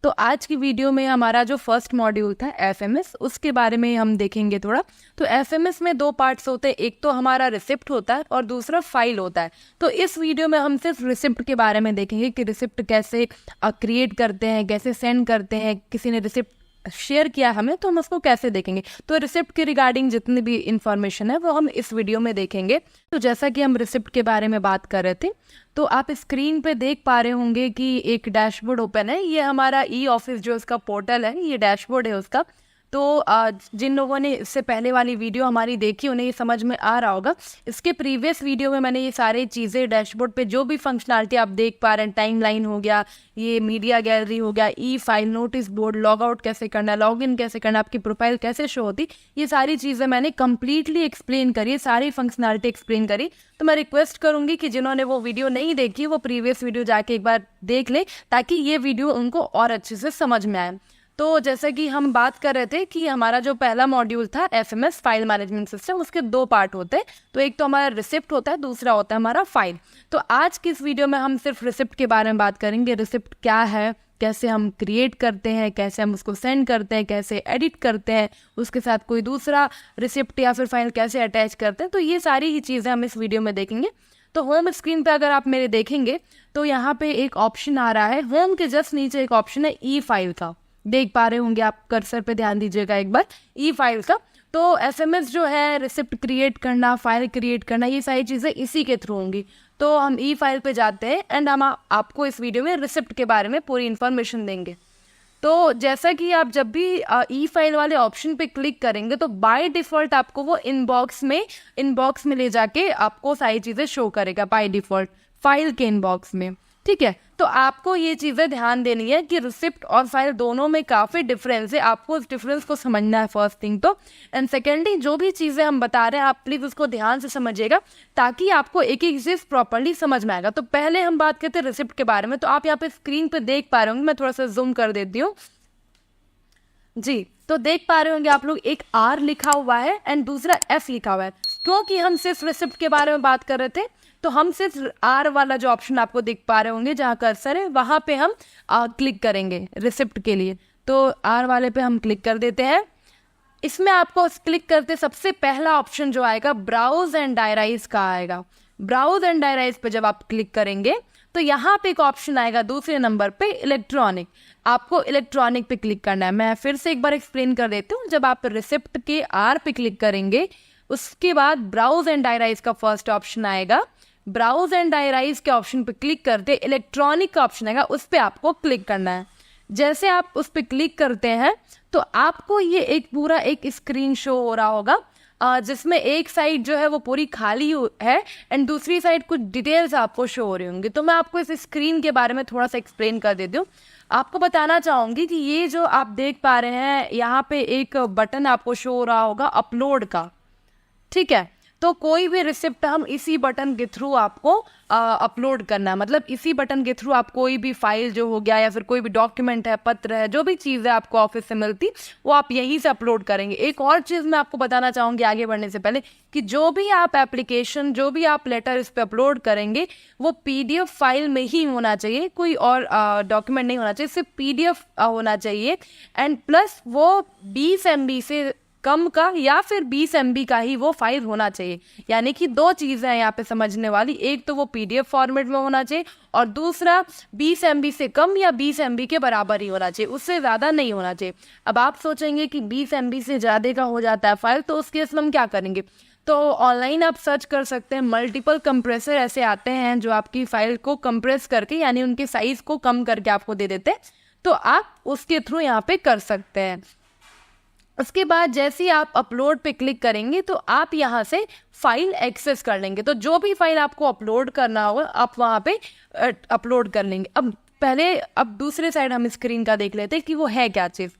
तो आज की वीडियो में हमारा जो फर्स्ट मॉड्यूल था एफएमएस, उसके बारे में हम देखेंगे थोड़ा। तो एफएमएस में दो पार्ट्स होते हैं, एक तो हमारा रिसिप्ट होता है और दूसरा फाइल होता है। तो इस वीडियो में हम सिर्फ रिसिप्ट के बारे में देखेंगे कि रिसिप्ट कैसे क्रिएट करते हैं, कैसे सेंड करते हैं, किसी ने रिसिप्ट शेयर किया हमें तो हम उसको कैसे देखेंगे। तो रिसिप्ट के रिगार्डिंग जितनी भी इंफॉर्मेशन है वो हम इस वीडियो में देखेंगे। तो जैसा कि हम रिसिप्ट के बारे में बात कर रहे थे, तो आप स्क्रीन पे देख पा रहे होंगे कि एक डैशबोर्ड ओपन है। ये हमारा ई ऑफिस जो उसका पोर्टल है, ये डैशबोर्ड है उसका। तो जिन लोगों ने इससे पहले वाली वीडियो हमारी देखी उन्हें ये समझ में आ रहा होगा। इसके प्रीवियस वीडियो में मैंने ये सारी चीज़ें डैशबोर्ड पे जो भी फंक्शनलिटी आप देख पा रहे हैं, टाइम लाइन हो गया, ये मीडिया गैलरी हो गया, e file, notice board, log out कैसे करना, लॉग इन कैसे करना, आपकी प्रोफाइल कैसे शो होती, ये सारी चीज़ें मैंने कंप्लीटली एक्सप्लेन करी, सारी फंक्शनलिटी एक्सप्लेन करी। तो मैं रिक्वेस्ट करूंगी कि जिन्होंने वो वीडियो नहीं देखी वो प्रीवियस वीडियो जाके एक बार देख ले, ताकि ये वीडियो उनको और अच्छे से समझ में आए। तो जैसे कि हम बात कर रहे थे कि हमारा जो पहला मॉड्यूल था एफएमएस फाइल मैनेजमेंट सिस्टम, उसके दो पार्ट होते हैं। तो एक तो हमारा रिसिप्ट होता है, दूसरा होता है हमारा फाइल। तो आज की इस वीडियो में हम सिर्फ रिसिप्ट के बारे में बात करेंगे। रिसिप्ट क्या है, कैसे हम क्रिएट करते हैं, कैसे हम उसको सेंड करते हैं, कैसे एडिट करते हैं, उसके साथ कोई दूसरा रिसिप्ट या फिर फाइल कैसे अटैच करते हैं। तो ये सारी ही चीज़ें हम इस वीडियो में देखेंगे। तो होम स्क्रीन पे अगर आप मेरे देखेंगे तो यहाँ पे एक ऑप्शन आ रहा है, होम के जस्ट नीचे एक ऑप्शन है ई फाइल का, देख पा रहे होंगे आप, कर्सर पे ध्यान दीजिएगा एक बार, ई फाइल का। तो एफएमएस जो है, रिसिप्ट क्रिएट करना, फाइल क्रिएट करना, ये सारी चीज़ें इसी के थ्रू होंगी। तो हम ई फाइल पे जाते हैं एंड हम आपको इस वीडियो में रिसिप्ट के बारे में पूरी इन्फॉर्मेशन देंगे। तो जैसा कि आप जब भी ई फाइल वाले ऑप्शन पे क्लिक करेंगे तो बाय डिफ़ॉल्ट आपको वो इनबॉक्स में ले जाके आपको सारी चीज़ें शो करेगा बाय डिफ़ॉल्ट फाइल के इनबॉक्स में। ठीक है, तो आपको ये चीज़ें ध्यान देनी है कि रिसिप्ट और फाइल दोनों में काफ़ी डिफरेंस है, आपको उस डिफरेंस को समझना है फर्स्ट थिंग तो। एंड सेकेंडली जो भी चीज़ें हम बता रहे हैं आप प्लीज़ उसको ध्यान से समझिएगा, ताकि आपको एक एक चीज़ प्रॉपरली समझ में आएगा। तो पहले हम बात करते हैं रिसिप्ट के बारे में। तो आप यहाँ पे स्क्रीन पे देख पा रहे होंगे, मैं थोड़ा सा जूम कर देती हूँ जी। तो देख पा रहे होंगे आप लोग, एक आर लिखा हुआ है एंड दूसरा एफ लिखा हुआ है। क्योंकि हम सिर्फ रिसिप्ट के बारे में बात कर रहे थे तो हम सिर्फ आर वाला जो ऑप्शन आपको दिख पा रहे होंगे जहाँ कर्सर है वहाँ पे हम क्लिक करेंगे रिसिप्ट के लिए। तो आर वाले पे हम क्लिक कर देते हैं। इसमें आपको क्लिक करते सबसे पहला ऑप्शन जो आएगा ब्राउज एंड डायराइज का आएगा। ब्राउज एंड डायराइज पे जब आप क्लिक करेंगे तो यहाँ पे एक ऑप्शन आएगा दूसरे नंबर पे इलेक्ट्रॉनिक। आपको इलेक्ट्रॉनिक पे क्लिक करना है। मैं फिर से एक बार एक्सप्लेन कर देती हूँ। जब आप रिसिप्ट के आर पे क्लिक करेंगे उसके बाद ब्राउज एंड डायराइज का फर्स्ट ऑप्शन आएगा। ब्राउज एंड डायराइज के ऑप्शन पे क्लिक करते इलेक्ट्रॉनिक का ऑप्शन आएगा, उस पर आपको क्लिक करना है। जैसे आप उस पर क्लिक करते हैं तो आपको ये एक पूरा एक स्क्रीन शो हो रहा होगा, जिसमें एक साइड जो है वो पूरी खाली है एंड दूसरी साइड कुछ डिटेल्स आपको शो हो रही होंगी। तो मैं आपको इस स्क्रीन के बारे में थोड़ा सा एक्सप्लेन कर देती हूँ। आपको बताना चाहूँगी कि ये जो आप देख पा रहे हैं यहाँ पे एक बटन आपको शो हो रहा होगा अपलोड का। ठीक है, तो कोई भी रिसिप्ट हम इसी बटन के थ्रू आपको अपलोड करना है। मतलब इसी बटन के थ्रू आप कोई भी फाइल जो हो गया या फिर कोई भी डॉक्यूमेंट है, पत्र है, जो भी चीज़ है आपको ऑफिस से मिलती वो आप यहीं से अपलोड करेंगे। एक और चीज़ मैं आपको बताना चाहूँगी आगे बढ़ने से पहले कि जो भी आप एप्लीकेशन, जो भी आप लेटर इस पर अपलोड करेंगे वो PDF फाइल में ही होना चाहिए, कोई और डॉक्यूमेंट नहीं होना चाहिए, सिर्फ PDF होना चाहिए। एंड प्लस वो 20 MB से कम का या फिर 20 MB का ही वो फाइल होना चाहिए। यानी कि दो चीज़ें हैं यहाँ पे समझने वाली, एक तो वो PDF फॉर्मेट में होना चाहिए और दूसरा 20 MB से कम या 20 MB के बराबर ही होना चाहिए, उससे ज़्यादा नहीं होना चाहिए। अब आप सोचेंगे कि 20 MB से ज़्यादा का हो जाता है फाइल, तो उस केस में हम क्या करेंगे? तो ऑनलाइन आप सर्च कर सकते हैं, मल्टीपल कंप्रेसर ऐसे आते हैं जो आपकी फाइल को कंप्रेस करके यानी उनके साइज़ को कम करके आपको दे देते हैं। तो आप उसके थ्रू यहाँ पे कर सकते हैं। उसके बाद जैसे ही आप अपलोड पे क्लिक करेंगे तो आप यहाँ से फाइल एक्सेस कर लेंगे। तो जो भी फाइल आपको अपलोड करना होगा आप वहाँ पे अपलोड कर लेंगे। अब दूसरे साइड हम स्क्रीन का देख लेते हैं कि वो है क्या चीज़।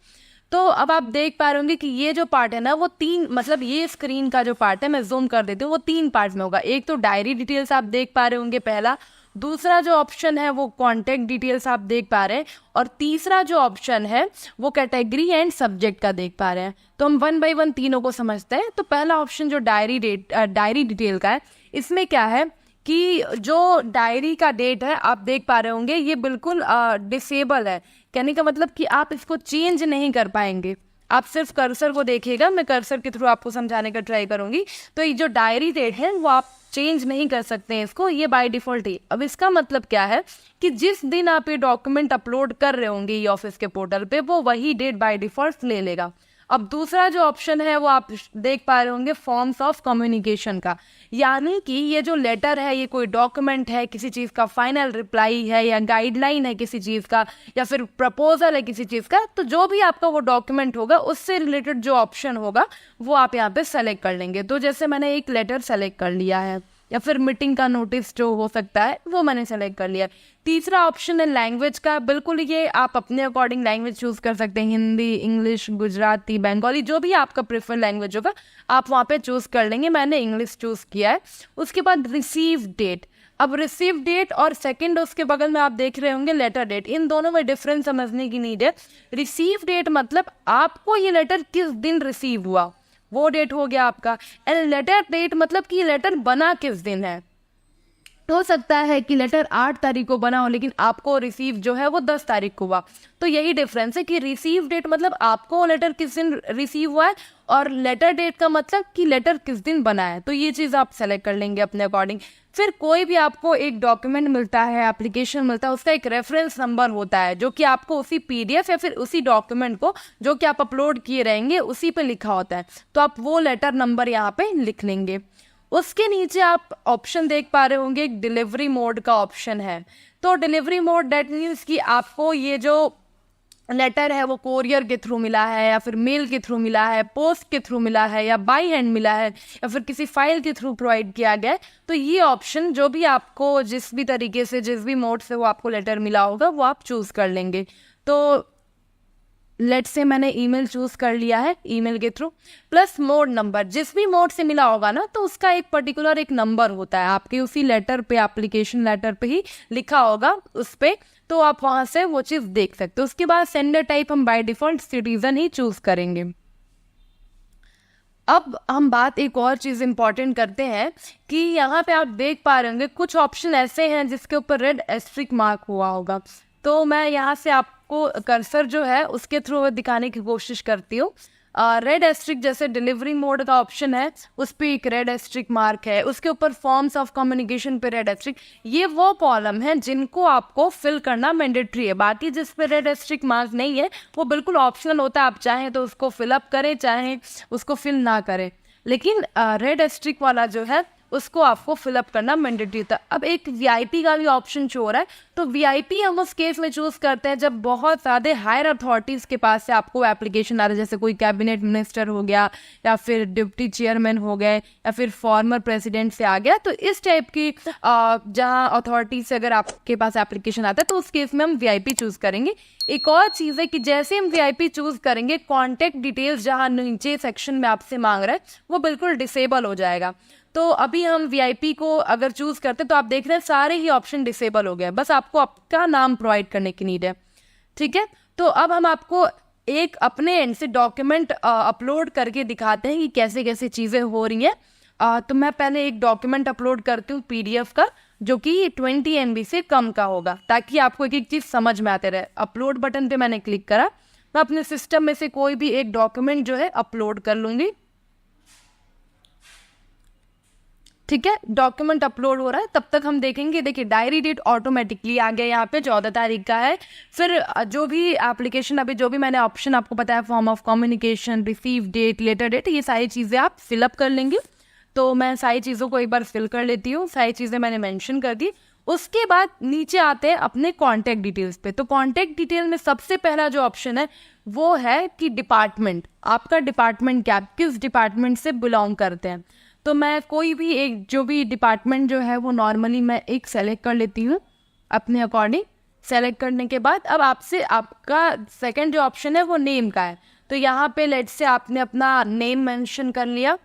तो अब आप देख पा रहे होंगे कि ये जो पार्ट है ना वो तीन, मतलब ये स्क्रीन का जो पार्ट है, मैं जूम कर देती हूँ, वो 3 पार्ट्स में होगा। एक तो डायरी डिटेल्स आप देख पा रहे होंगे पहला, दूसरा जो ऑप्शन है वो कॉन्टैक्ट डिटेल्स आप देख पा रहे हैं और तीसरा जो ऑप्शन है वो कैटेगरी एंड सब्जेक्ट का देख पा रहे हैं। तो हम 1 बाय 1 तीनों को समझते हैं। तो पहला ऑप्शन जो डायरी डिटेल का है, इसमें क्या है कि जो डायरी का डेट है आप देख पा रहे होंगे ये बिल्कुल डिसेबल है। कहने का मतलब कि आप इसको चेंज नहीं कर पाएंगे, आप सिर्फ कर्सर को देखिएगा, मैं कर्सर के थ्रू आपको समझाने का ट्राई करूंगी। तो ये जो डायरी डेट है वो आप चेंज नहीं कर सकते हैं इसको, ये बाय डिफ़ॉल्ट ही। अब इसका मतलब क्या है कि जिस दिन आप ये डॉक्यूमेंट अपलोड कर रहे होंगे ई ऑफिस के पोर्टल पे, वो वही डेट बाय डिफ़ॉल्ट ले लेगा। अब दूसरा जो ऑप्शन है वो आप देख पा रहे होंगे फॉर्म्स ऑफ कम्युनिकेशन का, यानी कि ये जो लेटर है ये कोई डॉक्यूमेंट है, किसी चीज़ का फाइनल रिप्लाई है या गाइडलाइन है किसी चीज़ का या फिर प्रपोजल है किसी चीज़ का, तो जो भी आपका वो डॉक्यूमेंट होगा उससे रिलेटेड जो ऑप्शन होगा वो आप यहाँ पे सेलेक्ट कर लेंगे। तो जैसे मैंने एक लेटर सेलेक्ट कर लिया है, या फिर मीटिंग का नोटिस जो हो सकता है वो मैंने सेलेक्ट कर लिया। तीसरा ऑप्शन है लैंग्वेज का, बिल्कुल ये आप अपने अकॉर्डिंग लैंग्वेज चूज़ कर सकते हैं, हिंदी, इंग्लिश, गुजराती, बंगाली, जो भी आपका प्रेफर लैंग्वेज होगा आप वहाँ पे चूज़ कर लेंगे। मैंने इंग्लिश चूज़ किया है। उसके बाद रिसीव डेट, अब रिसीव डेट और सेकंड उसके बगल में आप देख रहे होंगे लेटर डेट, इन दोनों में डिफरेंस समझने की नीड है। रिसीव डेट मतलब आपको ये लेटर किस दिन रिसीव हुआ, वो डेट हो गया आपका। एंड लेटर डेट मतलब कि लेटर बना किस दिन है। हो सकता है कि लेटर 8 तारीख को बना हो लेकिन आपको रिसीव जो है वो 10 तारीख को हुआ। तो यही डिफरेंस है कि रिसीव डेट मतलब आपको लेटर किस दिन रिसीव हुआ है, और लेटर डेट का मतलब कि लेटर किस दिन बना है। तो ये चीज़ आप सेलेक्ट कर लेंगे अपने अकॉर्डिंग। फिर कोई भी आपको एक डॉक्यूमेंट मिलता है, एप्लीकेशन मिलता है, उसका एक रेफरेंस नंबर होता है जो कि आपको उसी पीडीएफ या फिर उसी डॉक्यूमेंट को जो कि आप अपलोड किए रहेंगे उसी पे लिखा होता है। तो आप वो लेटर नंबर यहाँ पे लिख लेंगे। उसके नीचे आप ऑप्शन देख पा रहे होंगे, एक डिलीवरी मोड का ऑप्शन है। तो डिलीवरी मोड दैट मीन्स कि आपको ये जो लेटर है वो कोरियर के थ्रू मिला है या फिर मेल के थ्रू मिला है, पोस्ट के थ्रू मिला है या बाई हैंड मिला है या फिर किसी फाइल के थ्रू प्रोवाइड किया गया है। तो ये ऑप्शन जो भी आपको जिस भी तरीके से जिस भी मोड से वो आपको लेटर मिला होगा वो आप चूज़ कर लेंगे। तो लेट से मैंने ईमेल चूज़ कर लिया है, ईमेल के थ्रू। प्लस मोड नंबर, जिस भी मोड से मिला होगा ना तो उसका एक पर्टिकुलर एक नंबर होता है, आपके उसी लेटर पे, एप्लीकेशन लेटर पे ही लिखा होगा उस पे, तो आप वहाँ से वो चीज़ देख सकते हो। उसके बाद सेंडर टाइप हम by default citizen he choose करेंगे। अब हम बात एक और चीज़ इंपॉर्टेंट करते हैं कि यहाँ पे आप देख पा रहे होंगे कुछ ऑप्शन ऐसे हैं जिसके ऊपर रेड एस्ट्रिक मार्क हुआ होगा। तो मैं यहाँ से आपको कर्सर जो है उसके थ्रू दिखाने की कोशिश करती हूँ। रेड एस्ट्रिक जैसे डिलीवरी मोड का ऑप्शन है उस पर एक रेड एस्ट्रिक मार्क है, उसके ऊपर फॉर्म्स ऑफ कम्युनिकेशन पे रेड एस्ट्रिक, ये वो कॉलम है जिनको आपको फिल करना मैंडेटरी है। बाकी जिस पे रेड एस्ट्रिक मार्क नहीं है वो बिल्कुल ऑप्शनल होता है, आप चाहें तो उसको फिलअप करें चाहें उसको फिल ना करें, लेकिन रेड एस्ट्रिक वाला जो है उसको आपको फिलअप करना मैंडेटरी था। अब एक वीआईपी का भी ऑप्शन शो हो रहा है, तो वीआईपी हम उस केस में चूज़ करते हैं जब बहुत ज़्यादा हायर अथॉरिटीज़ के पास से आपको एप्लीकेशन आ रहा है, जैसे कोई कैबिनेट मिनिस्टर हो गया या फिर डिप्टी चेयरमैन हो गए या फिर फॉर्मर प्रेसिडेंट से आ गया। तो इस टाइप की जहाँ अथॉरिटी से अगर आपके पास एप्लीकेशन आता है तो उस केस में हम वीआईपी चूज़ करेंगे। एक और चीज़ है कि जैसे हम वीआईपी चूज़ करेंगे, कॉन्टैक्ट डिटेल्स जहाँ नीचे सेक्शन में आपसे मांग रहा है वो बिल्कुल डिसेबल हो जाएगा। तो अभी हम वीआईपी को अगर चूज़ करते तो आप देख रहे हैं सारे ही ऑप्शन डिसेबल हो गए, बस आपको आपका नाम प्रोवाइड करने की नीड है। ठीक है, तो अब हम आपको एक अपने एंड से डॉक्यूमेंट अपलोड करके दिखाते हैं कि कैसे कैसे चीज़ें हो रही हैं। तो मैं पहले एक डॉक्यूमेंट अपलोड करती हूँ पीडीएफ का, जो कि 20 MB से कम का होगा, ताकि आपको एक एक चीज़ समझ में आते रहे। अपलोड बटन पे मैंने क्लिक करा, मैं अपने सिस्टम में से कोई भी एक डॉक्यूमेंट जो है अपलोड कर लूँगी। ठीक है, डॉक्यूमेंट अपलोड हो रहा है, तब तक हम देखेंगे। देखिए डायरी डेट ऑटोमेटिकली आ गया, यहाँ पे 14 तारीख का है। फिर जो भी एप्लीकेशन अभी जो भी मैंने ऑप्शन आपको बताया, form of communication, receive date, letter date, ये सारी चीज़ें आप फिलअप कर लेंगे। तो मैं सारी चीज़ों को एक बार फिल कर लेती हूँ, सारी चीज़ें मैंने मेंशन कर दी। उसके बाद नीचे आते हैं अपने कॉन्टैक्ट डिटेल्स पे। तो कॉन्टैक्ट डिटेल में सबसे पहला जो ऑप्शन है वो है कि डिपार्टमेंट, आपका डिपार्टमेंट क्या, किस डिपार्टमेंट से बिलोंग करते हैं। तो मैं कोई भी एक जो भी डिपार्टमेंट जो है वो नॉर्मली मैं एक सेलेक्ट कर लेती हूँ अपने अकॉर्डिंग। सेलेक्ट करने के बाद अब आपसे आपका सेकंड जो ऑप्शन है वो नेम का है। तो यहाँ पे लेट से आपने अपना नेम मेंशन कर लिया।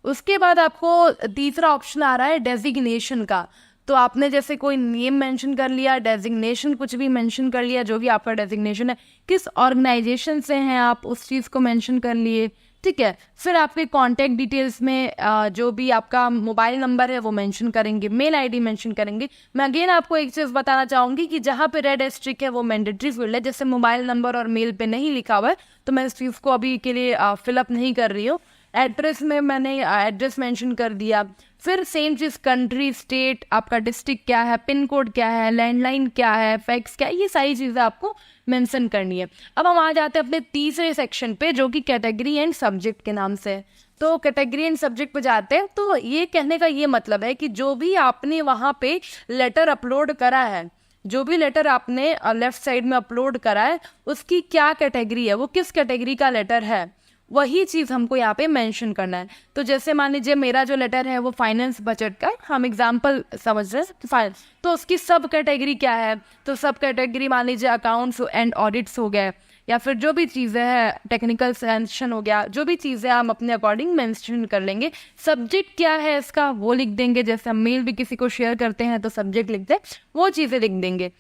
उसके बाद आपको तीसरा ऑप्शन आ रहा है डेजिग्नेशन का। तो आपने जैसे कोई नेम मेंशन कर लिया, डेजिग्नेशन कुछ भी मेंशन कर लिया, जो भी आपका डेजिग्नेशन है, किस ऑर्गेनाइजेशन से हैं आप उस चीज़ को मेंशन कर लिए। ठीक है। फिर आपके कॉन्टैक्ट डिटेल्स में जो भी आपका मोबाइल नंबर है वो मेंशन करेंगे, मेल आईडी मेंशन करेंगे। मैं अगेन आपको एक चीज़ बताना चाहूँगी कि जहाँ पे रेड एस्ट्रिक है वो मैंडेटरी फील्ड है, जैसे मोबाइल नंबर और मेल पे नहीं लिखा हुआ है तो मैं इस चीज़ को अभी के लिए फिलअप नहीं कर रही हूँ। एड्रेस में मैंने एड्रेस मेंशन कर दिया। फिर सेम चीज़ कंट्री, स्टेट, आपका डिस्ट्रिक्ट क्या है, पिन कोड क्या है, लैंडलाइन क्या है, फैक्स क्या है, ये सारी चीज़ें आपको मेंशन करनी है। अब हम आ जाते हैं अपने तीसरे सेक्शन पे जो कि कैटेगरी एंड सब्जेक्ट के नाम से है। तो कैटेगरी एंड सब्जेक्ट पे जाते हैं तो ये कहने का ये मतलब है कि जो भी आपने वहाँ पे लेटर अपलोड करा है, जो भी लेटर आपने लेफ्ट साइड में अपलोड करा है उसकी क्या कैटेगरी है, वो किस कैटेगरी का लेटर है, वही चीज़ हमको यहाँ पे मेंशन करना है। तो जैसे मान लीजिए मेरा जो लेटर है वो फाइनेंस बजट का, हम एग्जांपल समझ रहे हैं फाइनेंस, तो उसकी सब कैटेगरी क्या है, तो सब कैटेगरी मान लीजिए अकाउंट्स एंड ऑडिट्स हो गए, या फिर जो भी चीज़ें हैं टेक्निकल सेंशन हो गया, जो भी चीज़ें हम अपने अकॉर्डिंग मेंशन कर लेंगे। सब्जेक्ट क्या है इसका वो लिख देंगे, जैसे हम मेल भी किसी को शेयर करते हैं तो सब्जेक्ट लिखते हैं, वो चीज़ें लिख देंगे।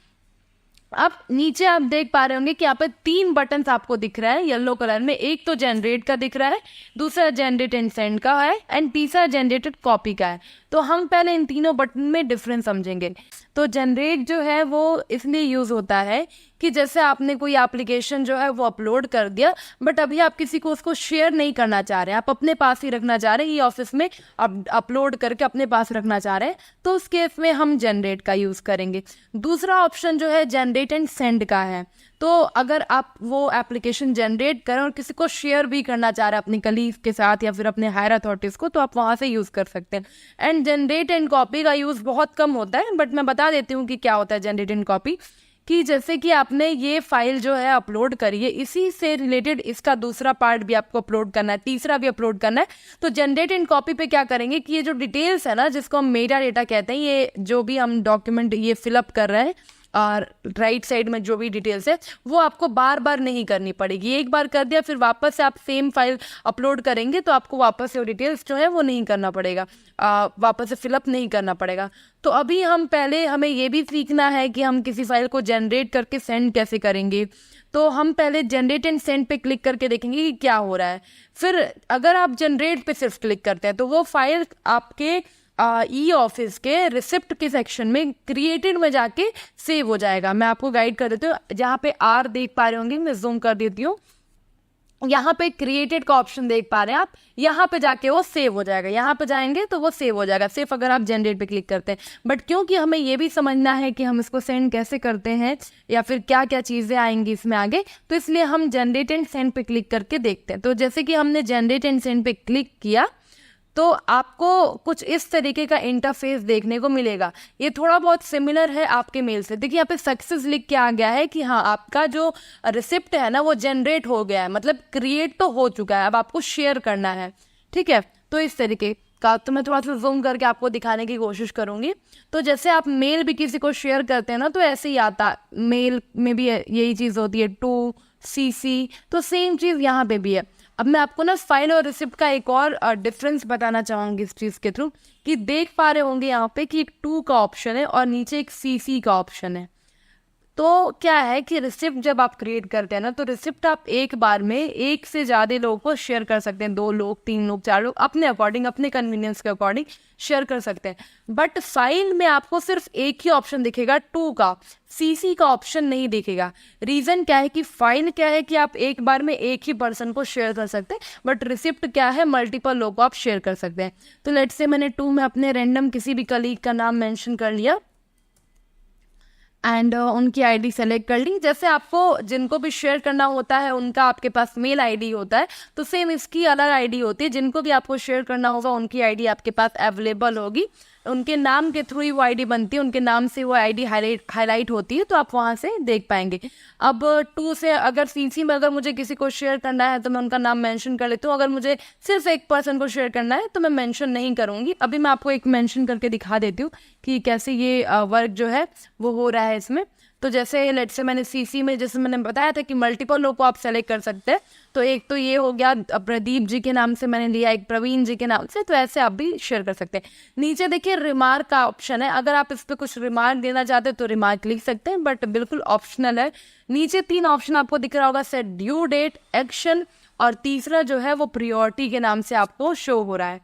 अब नीचे आप देख पा रहे होंगे कि यहाँ पे 3 बटन्स आपको दिख रहा है येलो कलर में। एक तो जनरेट का दिख रहा है, दूसरा जनरेट एंड सेंड का है, एंड तीसरा जनरेटेड कॉपी का है। तो हम पहले इन तीनों बटन में डिफरेंस समझेंगे। तो जनरेट जो है वो इसलिए यूज होता है कि जैसे आपने कोई एप्लीकेशन जो है वो अपलोड कर दिया, बट अभी आप किसी को उसको शेयर नहीं करना चाह रहे हैं, आप अपने पास ही रखना चाह रहे हैं, ये ऑफिस में अपलोड करके अपने पास रखना चाह रहे हैं, तो उस केस में हम जनरेट का यूज करेंगे। दूसरा ऑप्शन जो है जनरेट एंड सेंड का है। तो अगर आप वो एप्लीकेशन जनरेट करें और किसी को शेयर भी करना चाह रहे हैं अपने कलीग के साथ या फिर अपने हायर अथॉरिटीज को, तो आप वहां से यूज कर सकते हैं। एंड जनरेट एंड कॉपी का यूज बहुत कम होता है, बट मैं बता देती हूँ कि क्या होता है जनरेट एंड कॉपी। कि जैसे कि आपने ये फाइल जो है अपलोड करी है, इसी से रिलेटेड इसका दूसरा पार्ट भी आपको अपलोड करना है, तीसरा भी अपलोड करना है। तो जनरेट एंड कॉपी पे क्या करेंगे कि ये जो डिटेल्स है ना, जिसको हम मेटा डेटा कहते हैं, ये जो भी हम डॉक्यूमेंट ये फिलअप कर रहे हैं और राइट साइड में जो भी डिटेल्स है वो आपको बार बार नहीं करनी पड़ेगी। एक बार कर दिया फिर वापस से आप सेम फाइल अपलोड करेंगे तो आपको वापस से वो डिटेल्स जो है वो नहीं करना पड़ेगा, वापस से फिलअप नहीं करना पड़ेगा। तो अभी हम पहले हमें ये भी सीखना है कि हम किसी फाइल को जनरेट करके सेंड कैसे करेंगे। तो हम पहले जनरेट एंड सेंड पे क्लिक करके देखेंगे कि क्या हो रहा है। फिर अगर आप जनरेट पे सिर्फ क्लिक करते हैं तो वो फाइल आपके ई ऑफिस के रिसिप्ट के सेक्शन में क्रिएटेड में जाके सेव हो जाएगा। मैं आपको गाइड कर देती हूँ, जहाँ पे आर देख पा रहे होंगे, मैं जूम कर देती हूँ, यहाँ पे क्रिएटेड का ऑप्शन देख पा रहे हैं आप, यहाँ पे जाके वो सेव हो जाएगा। यहाँ पे जाएंगे तो वो सेव हो जाएगा सिर्फ अगर आप जनरेट पे क्लिक करते हैं। बट क्योंकि हमें ये भी समझना है कि हम इसको सेंड कैसे करते हैं या फिर क्या क्या चीज़ें आएंगी इसमें आगे, तो इसलिए हम जनरेट एंड सेंड पे क्लिक करके देखते हैं। तो जैसे कि हमने जनरेट एंड सेंड पे क्लिक किया तो आपको कुछ इस तरीके का इंटरफेस देखने को मिलेगा। ये थोड़ा बहुत सिमिलर है आपके मेल से। देखिए यहाँ पे सक्सेस लिख के आ गया है कि हाँ आपका जो रिसिप्ट है ना वो जनरेट हो गया है, मतलब क्रिएट तो हो चुका है, अब आपको शेयर करना है। ठीक है, तो इस तरीके का तो मैं थोड़ा सा जूम करके आपको दिखाने की कोशिश करूंगी। तो जैसे आप मेल भी किसी को शेयर करते हैं ना तो ऐसे ही आता, मेल में भी यही चीज़ होती है, टू CC, तो सेम चीज़ यहाँ पे भी है। अब मैं आपको ना फाइल और रिसिप्ट का एक और डिफरेंस बताना चाहूँगी इस चीज़ के थ्रू, कि देख पा रहे होंगे यहाँ पे कि एक 2 का ऑप्शन है और नीचे एक CC का ऑप्शन है। तो क्या है कि रिसिप्ट जब आप क्रिएट करते हैं ना तो रिसिप्ट आप एक बार में एक से ज़्यादा लोगों को शेयर कर सकते हैं, 2 लोग, 3 लोग, 4 लोग, अपने अकॉर्डिंग, अपने कन्वीनियंस के अकॉर्डिंग शेयर कर सकते हैं। बट फाइल में आपको सिर्फ एक ही ऑप्शन दिखेगा 2 का, CC का ऑप्शन नहीं दिखेगा। रीज़न क्या है कि फाइल क्या है कि आप एक बार में एक ही पर्सन को शेयर कर सकते हैं, बट रिसिप्ट क्या है मल्टीपल लोगों को आप शेयर कर सकते हैं। तो लेट्स से मैंने 2 में अपने रैंडम किसी भी कलीग का नाम मेंशन कर लिया एंड उनकी आईडी सेलेक्ट कर ली। जैसे आपको जिनको भी शेयर करना होता है उनका आपके पास मेल आईडी होता है, तो सेम इसकी अलग आईडी होती है। जिनको भी आपको शेयर करना होगा उनकी आईडी आपके पास अवेलेबल होगी, उनके नाम के थ्रू ही वो आईडी बनती है, उनके नाम से वो आईडी हाईलाइट होती है, तो आप वहाँ से देख पाएंगे। अब 2 से अगर CC में अगर मुझे किसी को शेयर करना है तो मैं उनका नाम मेंशन कर लेती हूँ। अगर मुझे सिर्फ एक पर्सन को शेयर करना है तो मैं मेंशन नहीं करूँगी। अभी मैं आपको एक मेंशन करके दिखा देती हूँ कि कैसे ये वर्क जो है वो हो रहा है इसमें। तो जैसे लेट्स से मैंने CC में, जैसे मैंने बताया था कि मल्टीपल लोग को आप सेलेक्ट कर सकते हैं, तो एक तो ये हो गया प्रदीप जी के नाम से मैंने लिया, एक प्रवीण जी के नाम से, तो ऐसे आप भी शेयर कर सकते हैं। नीचे देखिए रिमार्क का ऑप्शन है, अगर आप इस पर कुछ रिमार्क देना चाहते हैं तो रिमार्क लिख सकते हैं, बट बिल्कुल ऑप्शनल है। नीचे 3 ऑप्शन आपको दिख रहा होगा, सेट ड्यू डेट, एक्शन और तीसरा जो है वो प्रायोरिटी के नाम से आपको शो हो रहा है।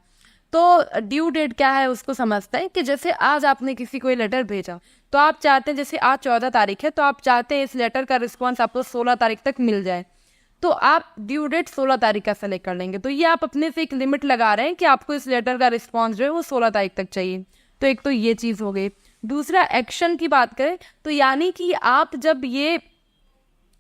तो ड्यू डेट क्या है उसको समझते हैं कि जैसे आज आपने किसी को ये लेटर भेजा, तो आप चाहते हैं जैसे आज 14 तारीख है, तो आप चाहते हैं इस लेटर का रिस्पॉन्स आपको 16 तारीख तक मिल जाए, तो आप ड्यू डेट 16 तारीख का सेलेक्ट कर लेंगे। तो ये आप अपने से एक लिमिट लगा रहे हैं कि आपको इस लेटर का रिस्पॉन्स जो है वो 16 तारीख तक चाहिए। तो एक तो ये चीज़ हो गई। दूसरा एक्शन की बात करें तो यानी कि आप जब ये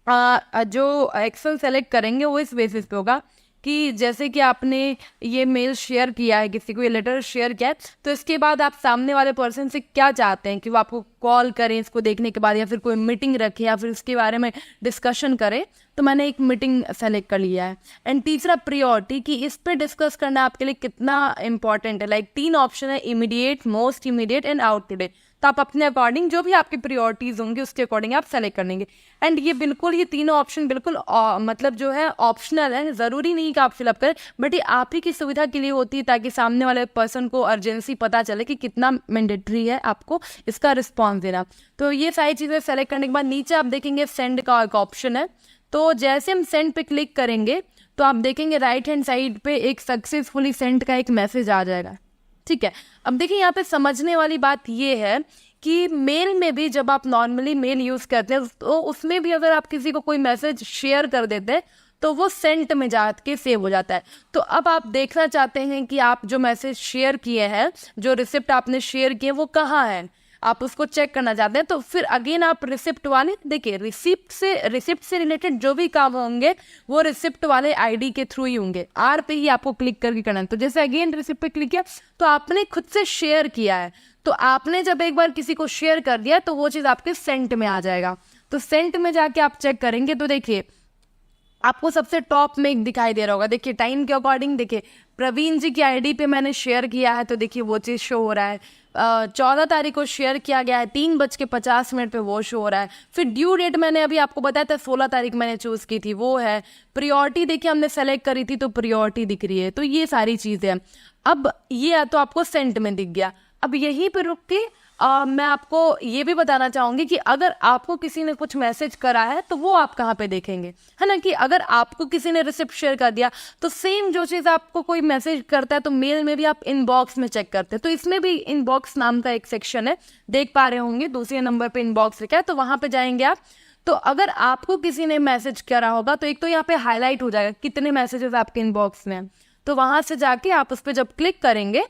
जो एक्शन सेलेक्ट करेंगे वो इस बेसिस पे होगा कि जैसे कि आपने ये मेल शेयर किया है, किसी को ये लेटर शेयर किया है, तो इसके बाद आप सामने वाले पर्सन से क्या चाहते हैं कि वो आपको कॉल करें इसको देखने के बाद, या फिर कोई मीटिंग रखे, या फिर इसके बारे में डिस्कशन करें। तो मैंने एक मीटिंग सेलेक्ट कर लिया है। एंड तीसरा प्रायोरिटी, कि इस पे डिस्कस करना आपके लिए कितना इंपॉर्टेंट है। लाइक 3 ऑप्शन है, immediate, most immediate and out today. तो आप अपने अकॉर्डिंग जो भी आपकी प्रायोरिटीज़ होंगी उसके अकॉर्डिंग आप सेलेक्ट कर लेंगे। एंड ये बिल्कुल, ये तीनों ऑप्शन बिल्कुल मतलब जो है ऑप्शनल है, ज़रूरी नहीं कि आप फिलअप करें, बट ये आप ही की सुविधा के लिए होती है ताकि सामने वाले पर्सन को अर्जेंसी पता चले कि कितना मैंडेटरी है आपको इसका रिस्पॉन्स देना। तो ये सारी चीज़ें सेलेक्ट करने के बाद नीचे आप देखेंगे सेंड का एक ऑप्शन है। तो जैसे हम सेंड पे क्लिक करेंगे तो आप देखेंगे राइट हैंड साइड पे एक सक्सेसफुली सेंड का एक मैसेज आ जाएगा। ठीक है, अब देखिए यहाँ पे समझने वाली बात ये है कि मेल में भी जब आप नॉर्मली मेल यूज़ करते हैं तो उसमें भी अगर आप किसी को कोई मैसेज शेयर कर देते हैं तो वो सेंट में जाके सेव हो जाता है। तो अब आप देखना चाहते हैं कि आप जो मैसेज शेयर किए हैं, जो रिसिप्ट आपने शेयर किए वो कहाँ है, आप उसको चेक करना चाहते हैं, तो फिर अगेन आप रिसिप्ट वाले, देखिए रिसिप्ट से रिलेटेड जो भी काम होंगे वो रिसिप्ट वाले आईडी के थ्रू ही होंगे। आर पे ही आपको क्लिक करके करना है। तो जैसे अगेन रिसिप्ट पे क्लिक किया तो आपने खुद से शेयर किया है, तो आपने जब एक बार किसी को शेयर कर दिया तो वो चीज़ आपके सेंट में आ जाएगा। तो सेंट में जाके आप चेक करेंगे तो देखिए आपको सबसे टॉप में एक दिखाई दे रहा होगा। देखिए टाइम के अकॉर्डिंग, देखिए प्रवीण जी की आईडी पे मैंने शेयर किया है, तो देखिए वो चीज़ शो हो रहा है। 14 तारीख को शेयर किया गया है, 3:50 पे वो शो हो रहा है। फिर ड्यू डेट मैंने अभी आपको बताया था 16 तारीख मैंने चूज़ की थी, वो है। प्रायोरिटी देखिए हमने सेलेक्ट करी थी तो प्रायोरिटी दिख रही है। तो ये सारी चीज़ें हैं। अब ये तो आपको सेंट में दिख गया। अब यहीं पर रुक के मैं आपको ये भी बताना चाहूँगी कि अगर आपको किसी ने कुछ मैसेज करा है तो वो आप कहाँ पे देखेंगे, है ना। कि अगर आपको किसी ने रिसिप्ट शेयर कर दिया तो सेम जो चीज़ आपको कोई मैसेज करता है तो मेल में भी आप इनबॉक्स में चेक करते हैं। तो इसमें भी इनबॉक्स नाम का एक सेक्शन है, देख पा रहे होंगे, दूसरे नंबर पे इनबॉक्स लिखा है, तो वहाँ पे जाएंगे आप। तो अगर आपको किसी ने मैसेज करा होगा तो एक तो यहाँ पे हाईलाइट हो जाएगा कितने मैसेजेस आपके इनबॉक्स में हैं। तो वहाँ से जाके आप उस पर जब क्लिक करेंगे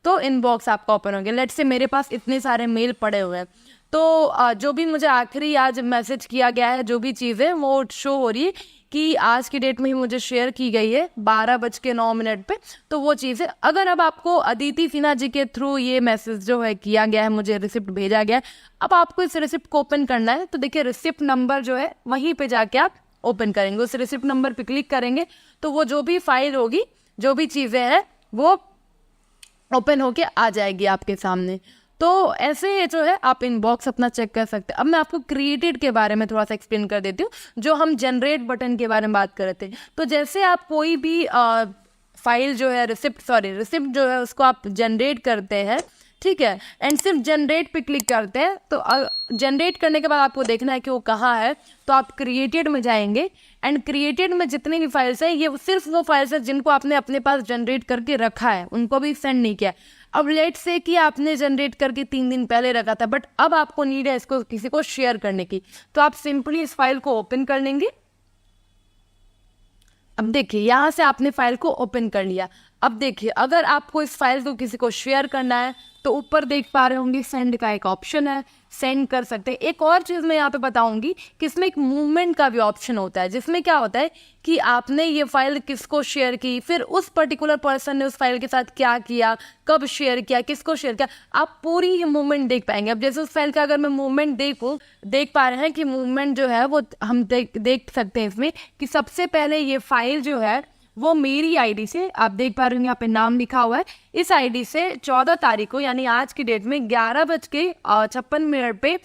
तो इनबॉक्स आपका ओपन हो गया। लेट्स से मेरे पास इतने सारे मेल पड़े हुए हैं, तो जो भी मुझे आखिरी आज मैसेज किया गया है, जो भी चीज़ें वो शो हो रही है कि आज की डेट में ही मुझे शेयर की गई है 12:09 पे। तो वो चीज़ें, अगर अब आपको अदिति सिन्हा जी के थ्रू ये मैसेज जो है किया गया है, मुझे रिसिप्ट भेजा गया है, अब आपको इस रिसिप्ट को ओपन करना है। तो देखिए रिसिप्ट नंबर जो है वहीं पे जाके आप ओपन करेंगे, उस रिसिप्ट नंबर पे क्लिक करेंगे तो वो जो भी फाइल होगी, जो भी चीज़ें हैं वो ओपन होके आ जाएगी आपके सामने। तो ऐसे जो है आप इनबॉक्स अपना चेक कर सकते हैं। अब मैं आपको क्रिएटेड के बारे में थोड़ा सा एक्सप्लेन कर देती हूँ, जो हम जनरेट बटन के बारे में बात कर रहे थे। तो जैसे आप कोई भी फाइल जो है रिसिप्ट जो है उसको आप जनरेट करते हैं, ठीक है, एंड सिर्फ जनरेट पे क्लिक करते हैं। तो जनरेट करने के बाद आपको देखना है कि वो कहाँ है, तो आप क्रिएटेड में जाएंगे एंड क्रिएटेड में जितनी भी फाइल्स हैं ये सिर्फ वो फाइल्स हैं जिनको आपने अपने पास जनरेट करके रखा है, उनको भी सेंड नहीं किया। अब लेट से कि आपने जनरेट करके 3 दिन पहले रखा था, बट अब आपको नीड है इसको किसी को शेयर करने की, तो आप सिंपली इस फाइल को ओपन कर लेंगे। अब देखिए यहाँ से आपने फाइल को ओपन कर लिया। अब देखिए अगर आपको इस फाइल को किसी को शेयर करना है तो ऊपर देख पा रहे होंगे सेंड का एक ऑप्शन है, सेंड कर सकते हैं। एक और चीज़ मैं यहाँ पे बताऊंगी कि इसमें एक मूवमेंट का भी ऑप्शन होता है, जिसमें क्या होता है कि आपने ये फाइल किसको शेयर की, फिर उस पर्टिकुलर पर्सन ने उस फाइल के साथ क्या किया, कब शेयर किया, किसको शेयर किया, आप पूरी ही मूवमेंट देख पाएंगे। अब जैसे उस फाइल का अगर मैं मूवमेंट देख पा रहे हैं कि मूवमेंट जो है वो हम देख सकते हैं इसमें कि सबसे पहले ये फाइल जो है वो मेरी आईडी से, आप देख पा रहे होंगे यहाँ पे नाम लिखा हुआ है, इस आईडी से 14 तारीख को यानी आज की डेट में 11:56 पे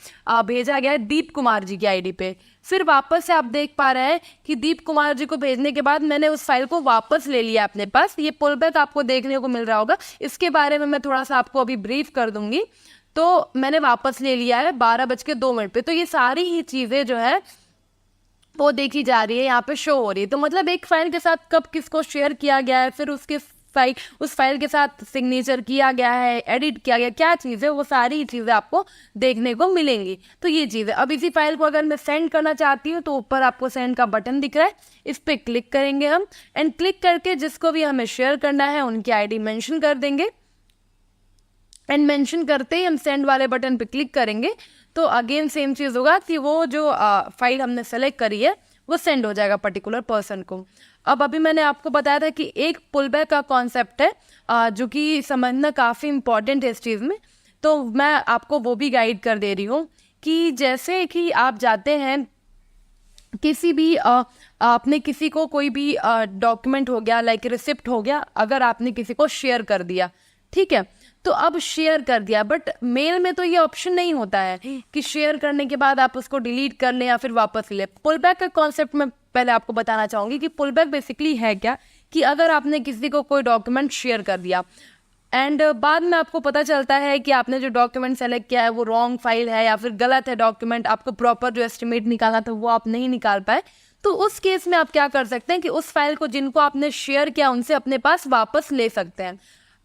भेजा गया है दीप कुमार जी की आईडी पे। फिर वापस से आप देख पा रहे हैं कि दीप कुमार जी को भेजने के बाद मैंने उस फाइल को वापस ले लिया अपने पास। ये पुल बैक आपको देखने को मिल रहा होगा, इसके बारे में मैं थोड़ा सा आपको अभी ब्रीफ कर दूंगी। तो मैंने वापस ले लिया है 12:02 पे। तो ये सारी ही चीज़ें जो है वो देखी जा रही है, यहाँ पे शो हो रही है। तो मतलब एक फाइल के साथ कब किसको शेयर किया गया है, फिर उस फाइल के साथ सिग्नेचर किया गया है, एडिट किया गया, क्या चीज़ है, वो सारी चीज़ें आपको देखने को मिलेंगी। तो ये चीज़ है। अब इसी फाइल को अगर मैं सेंड करना चाहती हूँ तो ऊपर आपको सेंड का बटन दिख रहा है, इस पर क्लिक करेंगे हम, एंड क्लिक करके जिसको भी हमें शेयर करना है उनकी आईडी मेंशन कर देंगे, एंड मेंशन करते ही हम सेंड वाले बटन पे क्लिक करेंगे तो अगेन सेम चीज़ होगा कि वो जो फाइल हमने सेलेक्ट करी है वो सेंड हो जाएगा पर्टिकुलर पर्सन को। अब अभी मैंने आपको बताया था कि एक पुलबैक का कॉन्सेप्ट है जो कि समझना काफ़ी इंपॉर्टेंट है इस चीज़ में, तो मैं आपको वो भी गाइड कर दे रही हूँ कि जैसे कि आप जाते हैं किसी भी आपने किसी को कोई भी डॉक्यूमेंट हो गया, लाइक रिसिप्ट हो गया, अगर आपने किसी को शेयर कर दिया, ठीक है, तो अब शेयर कर दिया, बट मेल में तो ये ऑप्शन नहीं होता है कि शेयर करने के बाद आप उसको डिलीट कर लें या फिर वापस ले। पुलबैक का कॉन्सेप्ट मैं पहले आपको बताना चाहूँगी कि पुलबैक बेसिकली है क्या, कि अगर आपने किसी को कोई डॉक्यूमेंट शेयर कर दिया एंड बाद में आपको पता चलता है कि आपने जो डॉक्यूमेंट सेलेक्ट किया है वो रॉन्ग फाइल है या फिर गलत है डॉक्यूमेंट, आपको प्रॉपर जो एस्टिमेट निकालना था वो आप नहीं निकाल पाए, तो उस केस में आप क्या कर सकते हैं कि उस फाइल को जिनको आपने शेयर किया उनसे अपने पास वापस ले सकते हैं।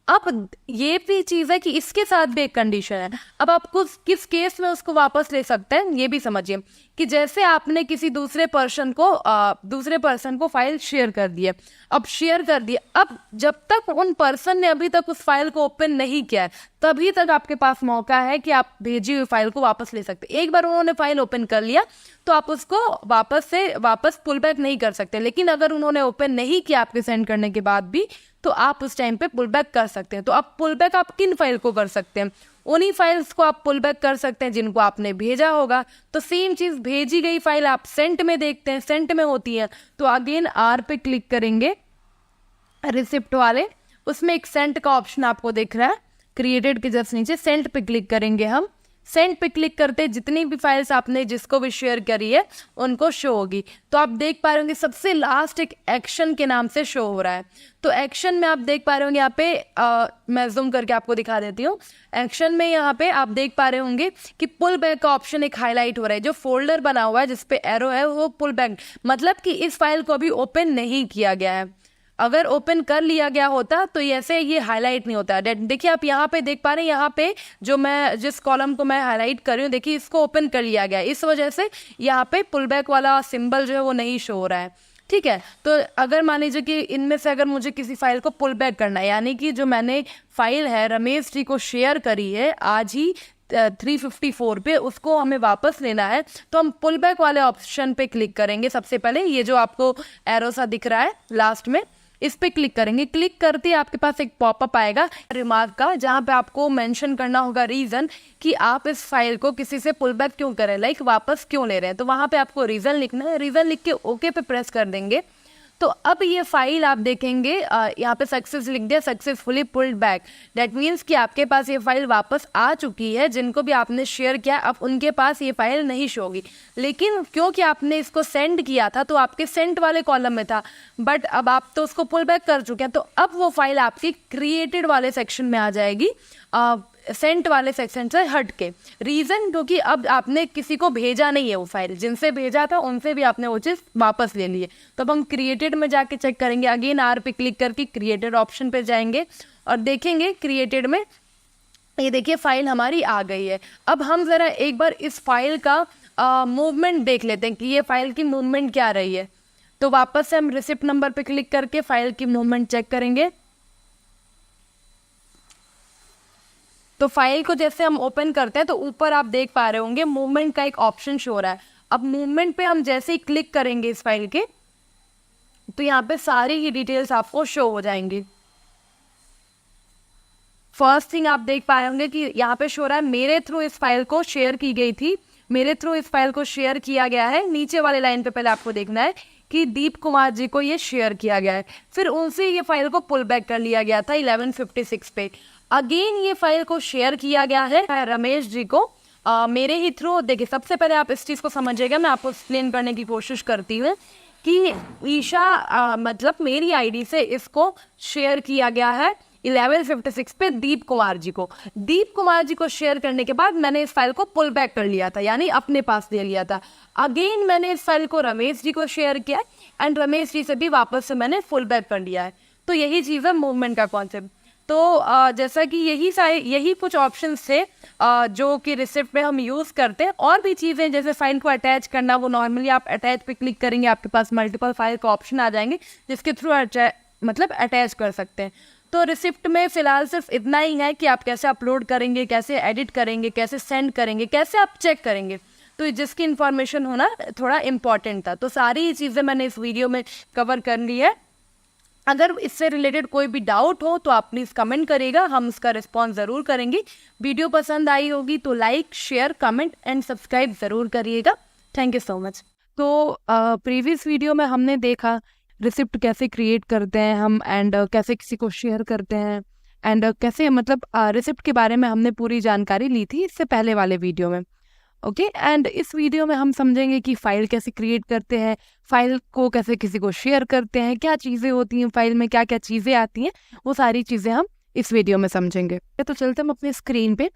अब ये भी चीज़ है कि इसके साथ भी एक कंडीशन है। अब आपको किस केस में उसको वापस ले सकते हैं ये भी समझिए, कि जैसे आपने किसी दूसरे पर्सन को फाइल शेयर कर दी है, अब शेयर कर दिया, अब जब तक उन पर्सन ने अभी तक उस फाइल को ओपन नहीं किया है तभी तक आपके पास मौका है कि आप भेजी हुई फाइल को वापस ले सकते। एक बार उन्होंने फाइल ओपन कर लिया तो आप उसको वापस पुल बैक नहीं कर सकते, लेकिन अगर उन्होंने ओपन नहीं किया आपके सेंड करने के बाद भी तो आप उस टाइम पे पुल बैक कर सकते हैं। तो आप पुल बैक आप किन फाइल को कर सकते हैं, उन्हीं फाइल्स को आप पुल बैक कर सकते हैं जिनको आपने भेजा होगा। तो सेम चीज़ भेजी गई फाइल आप सेंट में देखते हैं, सेंट में होती है तो अगेन आर पे क्लिक करेंगे रिसिप्ट वाले, उसमें एक सेंट का ऑप्शन आपको दिख रहा है, क्रिएटेड के जस्ट नीचे सेंट पे क्लिक करेंगे हम। सेंड पे क्लिक करते जितनी भी फाइल्स आपने जिसको भी शेयर करी है उनको शो होगी। तो आप देख पा रहे होंगे सबसे लास्ट एक एक्शन के नाम से शो हो रहा है। तो एक्शन में आप देख पा रहे होंगे यहाँ पे मैं जूम करके आपको दिखा देती हूँ। एक्शन में यहाँ पे आप देख पा रहे होंगे कि पुल बैक का ऑप्शन एक हाईलाइट हो रहा है, जो फोल्डर बना हुआ है जिसपे एरो है वो पुल बैक, मतलब कि इस फाइल को अभी ओपन नहीं किया गया है। अगर ओपन कर लिया गया होता तो ऐसे ये हाईलाइट नहीं होता। देखिए आप यहाँ पे देख पा रहे हैं, यहाँ पे जो मैं जिस कॉलम को मैं हाईलाइट कर रही हूँ देखिए इसको ओपन कर लिया गया है, इस वजह से यहाँ पे पुल बैक वाला सिंबल जो है वो नहीं शो हो रहा है। ठीक है, तो अगर मान लीजिए कि इनमें से अगर मुझे किसी फाइल को पुल बैक करना है, यानी कि जो मैंने फाइल है रमेश जी को शेयर करी है आज ही 354 पे, उसको हमें वापस लेना है, तो हम पुल बैक वाले ऑप्शन पे क्लिक करेंगे। सबसे पहले ये जो आपको एरो सा दिख रहा है लास्ट में, इस पे क्लिक करेंगे। क्लिक करते ही आपके पास एक पॉपअप आएगा रिमार्क का, जहाँ पे आपको मेंशन करना होगा रीजन कि आप इस फाइल को किसी से पुल बैक क्यों करें, लाइक वापस क्यों ले रहे हैं। तो वहाँ पे आपको रीजन लिखना है, रीजन लिख के ओके पे प्रेस कर देंगे। तो अब ये फाइल आप देखेंगे यहाँ पे सक्सेस लिख दिया, successfully pulled back. That means कि आपके पास ये फाइल वापस आ चुकी है, जिनको भी आपने शेयर किया अब उनके पास ये फाइल नहीं शो होगी। लेकिन क्योंकि आपने इसको सेंड किया था तो आपके सेंड वाले कॉलम में था, बट अब आप तो उसको पुल बैक कर चुके हैं, तो अब वो फाइल आपकी क्रिएटेड वाले सेक्शन में आ जाएगी, सेंट वाले सेक्शन से हट के। रीज़न क्योंकि अब आपने किसी को भेजा नहीं है वो फाइल, जिनसे भेजा था उनसे भी आपने वो चीज़ वापस ले लिए। तो अब हम क्रिएटेड में जाके चेक करेंगे, अगेन आर पे क्लिक करके क्रिएटेड ऑप्शन पे जाएंगे और देखेंगे क्रिएटेड में ये देखिए फाइल हमारी आ गई है। अब हम ज़रा एक बार इस फाइल का मूवमेंट देख लेते हैं कि ये फाइल की मूवमेंट क्या रही है। तो वापस से हम रिसिप्ट नंबर पे क्लिक करके फाइल की मूवमेंट चेक करेंगे। तो फाइल को जैसे हम ओपन करते हैं तो ऊपर आप देख पा रहे होंगे मूवमेंट का एक ऑप्शन शो हो रहा है। अब मूवमेंट पे हम जैसे ही क्लिक करेंगे इस फाइल के, तो यहाँ पे सारी ही डिटेल्स आपको शो हो जाएंगी। फर्स्ट थिंग आप देख पा रहे होंगे कि यहाँ पे शो रहा है मेरे थ्रू इस फाइल को शेयर की गई थी, मेरे थ्रू इस फाइल को शेयर किया गया है। नीचे वाले लाइन पे पहले आपको देखना है कि दीप कुमार जी को ये शेयर किया गया है, फिर उनसे ये फाइल को पुल बैक कर लिया गया था 1156 पे। अगेन ये फाइल को शेयर किया गया है रमेश जी को मेरे ही थ्रू। देखिए सबसे पहले आप इस चीज़ को समझिएगा, मैं आपको एक्सप्लेन करने की कोशिश करती हूँ कि ईशा मतलब मेरी आईडी से इसको शेयर किया गया है 11:56 पे दीप कुमार जी को शेयर करने के बाद मैंने इस फाइल को पुल बैक कर लिया था, यानी अपने पास ले लिया था। अगेन मैंने इस फाइल को रमेश जी को शेयर किया एंड रमेश जी से भी वापस से मैंने फुल बैक कर लिया है। तो यही चीज़ है मूवमेंट का कॉन्सेप्ट। तो जैसा कि यही कुछ ऑप्शंस थे जो कि रिसिप्ट में हम यूज़ करते हैं। और भी चीज़ें जैसे फाइल को अटैच करना, वो नॉर्मली आप अटैच पे क्लिक करेंगे, आपके पास मल्टीपल फाइल का ऑप्शन आ जाएंगे जिसके थ्रू अटैच कर सकते हैं। तो रिसिप्ट में फ़िलहाल सिर्फ इतना ही है कि आप कैसे अपलोड करेंगे, कैसे एडिट करेंगे, कैसे सेंड करेंगे, कैसे आप चेक करेंगे, तो जिसकी इन्फॉर्मेशन होना थोड़ा इम्पॉर्टेंट था। तो सारी चीज़ें मैंने इस वीडियो में कवर कर ली है। अगर इससे रिलेटेड कोई भी डाउट हो तो आप प्लीज़ कमेंट करिएगा, हम उसका रिस्पॉन्स ज़रूर करेंगे। वीडियो पसंद आई होगी तो like, share, comment and subscribe ज़रूर करिएगा। Thank you so much. तो प्रीवियस वीडियो में हमने देखा रिसिप्ट कैसे क्रिएट करते हैं हम, एंड कैसे किसी को शेयर करते हैं, एंड कैसे रिसिप्ट के बारे में हमने पूरी जानकारी ली थी इससे पहले वाले वीडियो में। ओके, एंड इस वीडियो में हम समझेंगे कि फ़ाइल कैसे क्रिएट करते हैं, फ़ाइल को कैसे किसी को शेयर करते हैं, क्या चीज़ें होती हैं फ़ाइल में, क्या क्या चीज़ें आती हैं, वो सारी चीज़ें हम इस वीडियो में समझेंगे। तो चलते हम अपने स्क्रीन पे।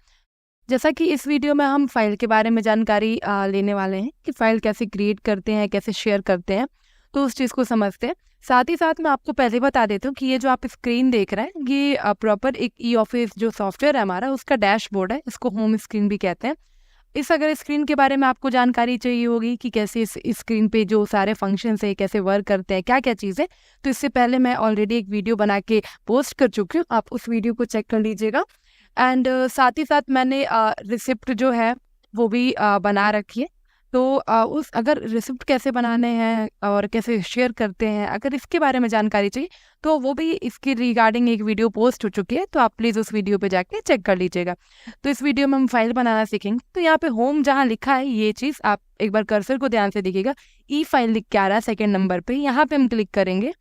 जैसा कि इस वीडियो में हम फ़ाइल के बारे में जानकारी लेने वाले हैं कि फ़ाइल कैसे क्रिएट करते हैं, कैसे शेयर करते हैं, तो उस चीज़ को समझते हैं। साथ ही साथ मैं आपको पहले बता देती हूँ कि ये जो आप स्क्रीन देख रहे हैं ये प्रॉपर एक ई-ऑफिस जो सॉफ्टवेयर है हमारा, उसका डैशबोर्ड है। इसको होम स्क्रीन भी कहते हैं। अगर स्क्रीन के बारे में आपको जानकारी चाहिए होगी कि कैसे इस स्क्रीन पे जो सारे फंक्शंस है कैसे वर्क करते हैं, क्या क्या चीज़ें, तो इससे पहले मैं ऑलरेडी एक वीडियो बना के पोस्ट कर चुकी हूँ, आप उस वीडियो को चेक कर लीजिएगा। एंड साथ ही साथ मैंने रिसिप्ट जो है वो भी बना रखी है। तो अगर रिसिप्ट कैसे बनाने हैं और कैसे शेयर करते हैं, अगर इसके बारे में जानकारी चाहिए तो वो भी इसके रिगार्डिंग एक वीडियो पोस्ट हो चुकी है, तो आप प्लीज़ उस वीडियो पे जाके चेक कर लीजिएगा। तो इस वीडियो में हम फाइल बनाना सीखेंगे। तो यहाँ पे होम जहाँ लिखा है ये चीज़ आप एक बार कर्सर को ध्यान से देखिएगा, ई फाइल लिख के आ रहा है सेकेंड नंबर पे, यहाँ पे हम क्लिक करेंगे।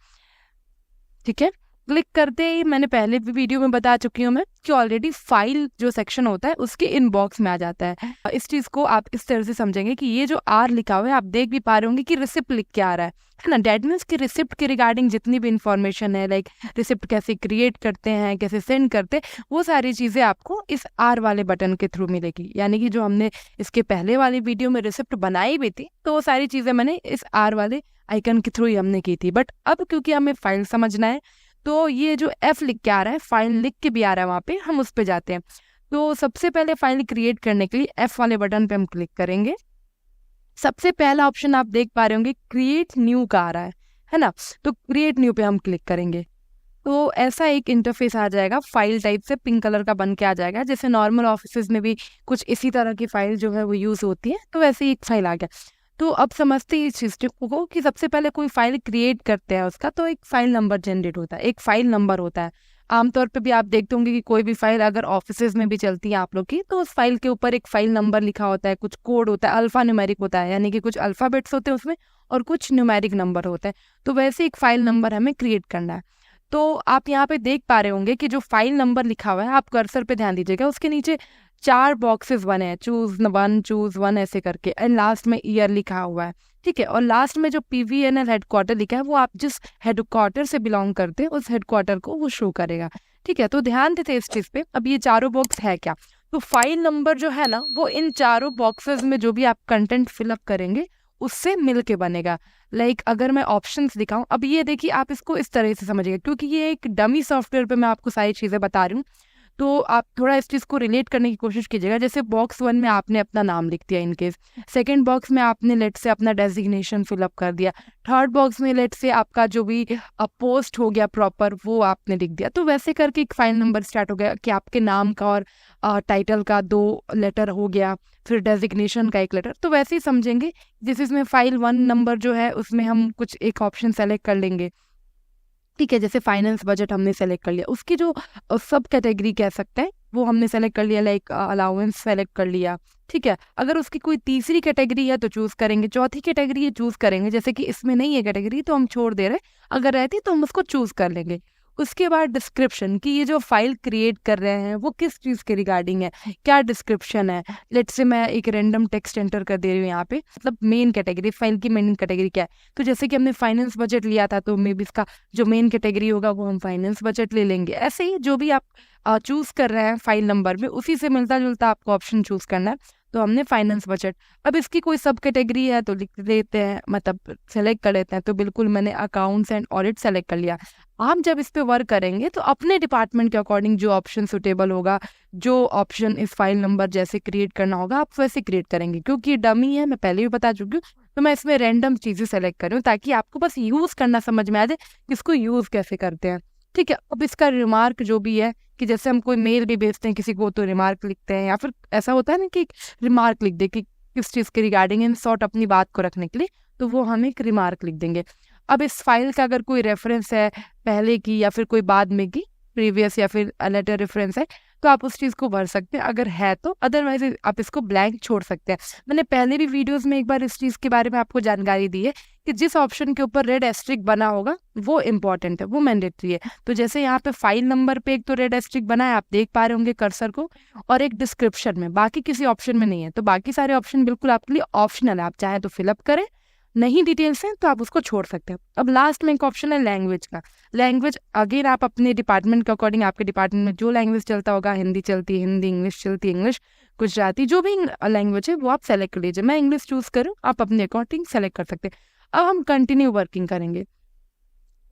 ठीक है, क्लिक करते ही मैंने पहले भी वीडियो में बता चुकी हूँ मैं कि ऑलरेडी फाइल जो सेक्शन होता है उसके इनबॉक्स में आ जाता है। इस चीज़ को आप इस तरह से समझेंगे कि ये जो आर लिखा हुआ है आप देख भी पा रहे होंगे कि रिसिप्ट लिख के आ रहा है ना। डेट मीन्स कि रिसिप्ट के रिगार्डिंग जितनी भी इंफॉर्मेशन है, लाइक रिसिप्ट कैसे क्रिएट करते हैं, कैसे सेंड करते हैं, वो सारी चीज़ें आपको इस आर वाले बटन के थ्रू मिलेगी। यानी कि जो हमने इसके पहले वाली वीडियो में रिसिप्ट बनाई भी थी तो वो सारी चीज़ें मैंने इस आर वाले आइकन के थ्रू ही हमने की थी। बट अब क्योंकि हमें फाइल समझना है तो ये जो एफ लिख के आ रहा है, फाइल लिख के भी आ रहा है वहाँ पे, हम उस पे जाते हैं। तो सबसे पहले फाइल क्रिएट करने के लिए एफ वाले बटन पे हम क्लिक करेंगे। सबसे पहला ऑप्शन आप देख पा रहे होंगे क्रिएट न्यू का आ रहा है ना। तो क्रिएट न्यू पे हम क्लिक करेंगे तो ऐसा एक इंटरफेस आ जाएगा, फाइल टाइप से पिंक कलर का बन के आ जाएगा। जैसे नॉर्मल ऑफिस में भी कुछ इसी तरह की फाइल जो है वो यूज़ होती है, तो वैसे ही एक फाइल आ गया। तो अब समझते हैं इस सिस्टम को कि सबसे पहले कोई फाइल क्रिएट करते हैं उसका तो एक फाइल नंबर जनरेट होता है, एक फाइल नंबर होता है। आमतौर पे भी आप देखते होंगे कि कोई भी फाइल अगर ऑफिसेज में भी चलती है आप लोग की, तो उस फाइल के ऊपर एक फाइल नंबर लिखा होता है, कुछ कोड होता है, अल्फा न्यूमेरिक होता है, यानी कि कुछ अल्फ़ाबेट्स होते हैं उसमें और कुछ न्यूमेरिक नंबर होता है। तो वैसे एक फाइल नंबर हमें क्रिएट करना है। तो आप यहाँ पे देख पा रहे होंगे कि जो फाइल नंबर लिखा हुआ है, आप कर्सर पे ध्यान दीजिएगा, उसके नीचे 4 बॉक्सेस बने हैं, चूज 1 ऐसे करके, एंड लास्ट में ईयर लिखा हुआ है। ठीक है, और लास्ट में जो PVNL हेडक्वार्टर लिखा है वो आप जिस हेडक्वार्टर से बिलोंग करते हैं उस हेडक्वार्टर को वो शो करेगा। ठीक है, तो ध्यान देते इस चीज़ पे। अब ये चारों बॉक्स है क्या, तो फाइल नंबर जो है ना वो इन चारों बॉक्सेस में जो भी आप कंटेंट फिलअप करेंगे उससे मिल के बनेगा। लाइक अगर मैं ऑप्शंस दिखाऊं, अब ये देखिए आप इसको इस तरह से समझिएगा, क्योंकि ये एक डमी सॉफ्टवेयर पे मैं आपको सारी चीज़ें बता रही हूँ, तो आप थोड़ा इस चीज़ को रिलेट करने की कोशिश कीजिएगा। जैसे बॉक्स 1 में आपने अपना नाम लिख दिया इनकेस, सेकंड बॉक्स में आपने लेट से अपना डेजिग्नेशन फिलअप कर दिया, थर्ड बॉक्स में लेट से आपका जो भी पोस्ट हो गया प्रॉपर वो आपने लिख दिया। तो वैसे करके एक फाइल नंबर स्टार्ट हो गया कि आपके नाम का और टाइटल का 2 लेटर हो गया, फिर डेजिग्नेशन का 1 लेटर। तो वैसे ही समझेंगे जिसमें फाइल 1 नंबर जो है उसमें हम कुछ एक ऑप्शन सेलेक्ट कर लेंगे। ठीक है, जैसे फाइनेंस बजट हमने सेलेक्ट कर लिया, उसकी जो सब कैटेगरी कह सकते हैं वो हमने सेलेक्ट कर लिया, लाइक अलाउंस सेलेक्ट कर लिया। ठीक है, अगर उसकी कोई तीसरी कैटेगरी है तो चूज़ करेंगे, चौथी कैटेगरी है चूज़ करेंगे। जैसे कि इसमें नहीं है कैटेगरी तो हम छोड़ दे रहे, अगर रहती तो हम उसको चूज़ कर लेंगे। उसके बाद डिस्क्रिप्शन कि ये जो फाइल क्रिएट कर रहे हैं वो किस चीज़ के रिगार्डिंग है, क्या डिस्क्रिप्शन है। लेट्स से मैं एक रैंडम टेक्स्ट एंटर कर दे रही हूँ यहाँ पे, मतलब मेन कैटेगरी, फाइल की मेन कैटेगरी क्या है। तो जैसे कि हमने फाइनेंस बजट लिया था, तो मे बी इसका जो मेन कैटेगरी होगा वो हम फाइनेंस बजट ले लेंगे। ऐसे ही जो भी आप चूज कर रहे हैं फाइल नंबर में, उसी से मिलता जुलता आपको ऑप्शन चूज करना है। तो हमने फाइनेंस बजट, अब इसकी कोई सब कैटेगरी है तो लिख देते हैं, मतलब सेलेक्ट कर लेते हैं। तो बिल्कुल मैंने अकाउंट्स एंड ऑडिट सेलेक्ट कर लिया। आप जब इस पे वर्क करेंगे तो अपने डिपार्टमेंट के अकॉर्डिंग जो ऑप्शन सुटेबल होगा, जो ऑप्शन इस फाइल नंबर जैसे क्रिएट करना होगा, आप वैसे क्रिएट करेंगे। क्योंकि ये डमी है, मैं पहले भी बता चुकी हूँ, तो मैं इसमें रैंडम चीजें सेलेक्ट कर रही हूँ ताकि आपको बस यूज करना समझ में आ जाए कि इसको यूज कैसे करते हैं। ठीक है, अब इसका रिमार्क जो भी है कि जैसे हम कोई मेल भी भेजते हैं किसी को तो रिमार्क लिखते हैं, या फिर ऐसा होता है ना कि रिमार्क लिख दे कि किस चीज़ के रिगार्डिंग, इन शॉर्ट अपनी बात को रखने के लिए, तो वो हम एक रिमार्क लिख देंगे। अब इस फाइल का अगर कोई रेफरेंस है पहले की या फिर कोई बाद में की, प्रीवियस या फिर लेटर रेफरेंस है, तो आप उस चीज़ को भर सकते हैं अगर है तो, अदरवाइज आप इसको ब्लैंक छोड़ सकते हैं। मैंने पहले भी वीडियोस में एक बार इस चीज़ के बारे में आपको जानकारी दी है कि जिस ऑप्शन के ऊपर रेड एस्ट्रिक बना होगा वो इम्पॉर्टेंट है, वो मैंडेटरी है। तो जैसे यहाँ पे फाइल नंबर पे एक तो रेड एस्ट्रिक बना है, आप देख पा रहे होंगे कर्सर को, और एक डिस्क्रिप्शन में, बाकी किसी ऑप्शन में नहीं है। तो बाकी सारे ऑप्शन बिल्कुल आपके लिए ऑप्शनल है, आप चाहे तो फिलअप करें, नहीं डिटेल्स हैं तो आप उसको छोड़ सकते हैं। अब लास्ट में एक ऑप्शन है लैंग्वेज का। लैंग्वेज अगेन आप अपने डिपार्टमेंट के अकॉर्डिंग, आपके डिपार्टमेंट में जो लैंग्वेज चलता होगा, हिंदी चलती है हिंदी, इंग्लिश चलती है इंग्लिश, गुजराती, जो भी लैंग्वेज है वो आप सेलेक्ट कर लीजिए। मैं इंग्लिश चूज करूँ, आप अपने अकॉर्डिंग सेलेक्ट कर सकते हैं। अब हम कंटिन्यू वर्किंग करेंगे।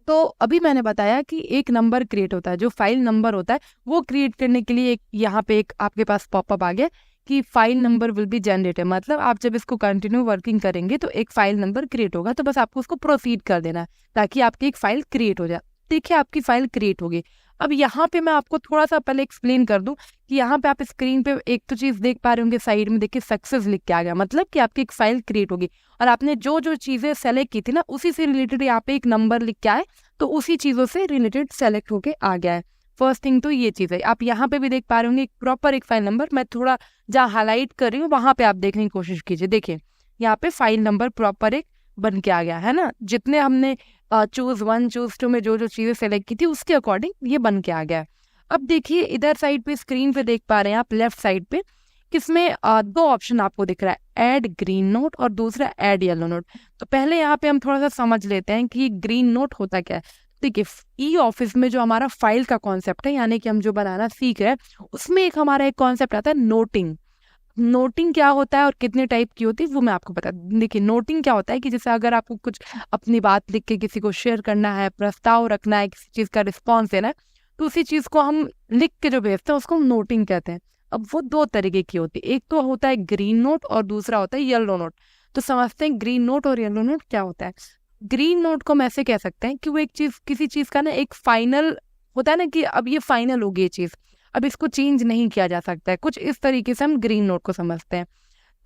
तो अभी मैंने बताया कि एक नंबर क्रिएट होता है, जो फाइल नंबर होता है वो क्रिएट करने के लिए एक यहाँ पे एक आपके पास पॉपअप आ गया कि file number will be generated. मतलब आप जब इसको कंटिन्यू वर्किंग करेंगे तो एक फाइल नंबर क्रिएट होगा, तो बस आपको उसको प्रोसीड कर देना है ताकि आपकी एक फाइल क्रिएट हो जाए। देखिए आपकी फाइल क्रिएट होगी। अब यहाँ पे मैं आपको थोड़ा सा पहले एक्सप्लेन कर दूं कि यहाँ पे आप स्क्रीन पे एक तो चीज देख पा रहे होंगे, साइड में देखिए सक्सेस लिख के आ गया, मतलब कि आपकी एक फाइल क्रिएट होगी। और आपने जो जो चीजें सेलेक्ट की थी ना, उसी से रिलेटेड यहाँ पे एक नंबर लिख के आए, तो उसी चीजों से रिलेटेड सेलेक्ट होके आ गया है। फर्स्ट थिंग तो ये चीज है। आप यहाँ पे भी देख पा रहे होंगे प्रॉपर एक फाइल नंबर, मैं थोड़ा जहाँ हाईलाइट कर रही हूँ वहां पे आप देखने की कोशिश कीजिए। देखिए यहाँ पे फाइल नंबर प्रॉपर एक बन के आ गया है ना, जितने हमने चूज 1 चूज 2 में जो जो चीजें सेलेक्ट की थी उसके अकॉर्डिंग ये बन के आ गया है। अब देखिए इधर साइड पे स्क्रीन पे देख पा रहे हैं आप लेफ्ट साइड पे, किसमें दो ऑप्शन आपको दिख रहा है, ऐड ग्रीन नोट और दूसरा ऐड येलो नोट। तो पहले यहाँ पे हम थोड़ा सा समझ लेते हैं कि ग्रीन नोट होता क्या है। देखिए ई ऑफिस में जो हमारा फाइल का कॉन्सेप्ट है, यानी कि हम जो बनाना सीख रहे हैं, उसमें एक हमारा एक कॉन्सेप्ट आता है नोटिंग। नोटिंग क्या होता है और कितने टाइप की होती है वो मैं आपको बता। देखिए नोटिंग क्या होता है कि जैसे अगर आपको कुछ अपनी बात लिख के किसी को शेयर करना है, प्रस्ताव रखना है, किसी चीज का रिस्पॉन्स देना है, तो उसी चीज को हम लिख के जो भेजते हैं उसको हम नोटिंग कहते हैं। अब वो दो तरीके की होती है, एक तो होता है ग्रीन नोट और दूसरा होता है येलो नोट। तो समझते हैं ग्रीन नोट और येलो नोट क्या होता है। ग्रीन नोट को हम ऐसे कह सकते हैं कि वो एक चीज, किसी चीज का ना एक फाइनल होता है ना कि अब ये फाइनल होगी ये चीज, अब इसको चेंज नहीं किया जा सकता है, कुछ इस तरीके से हम ग्रीन नोट को समझते हैं।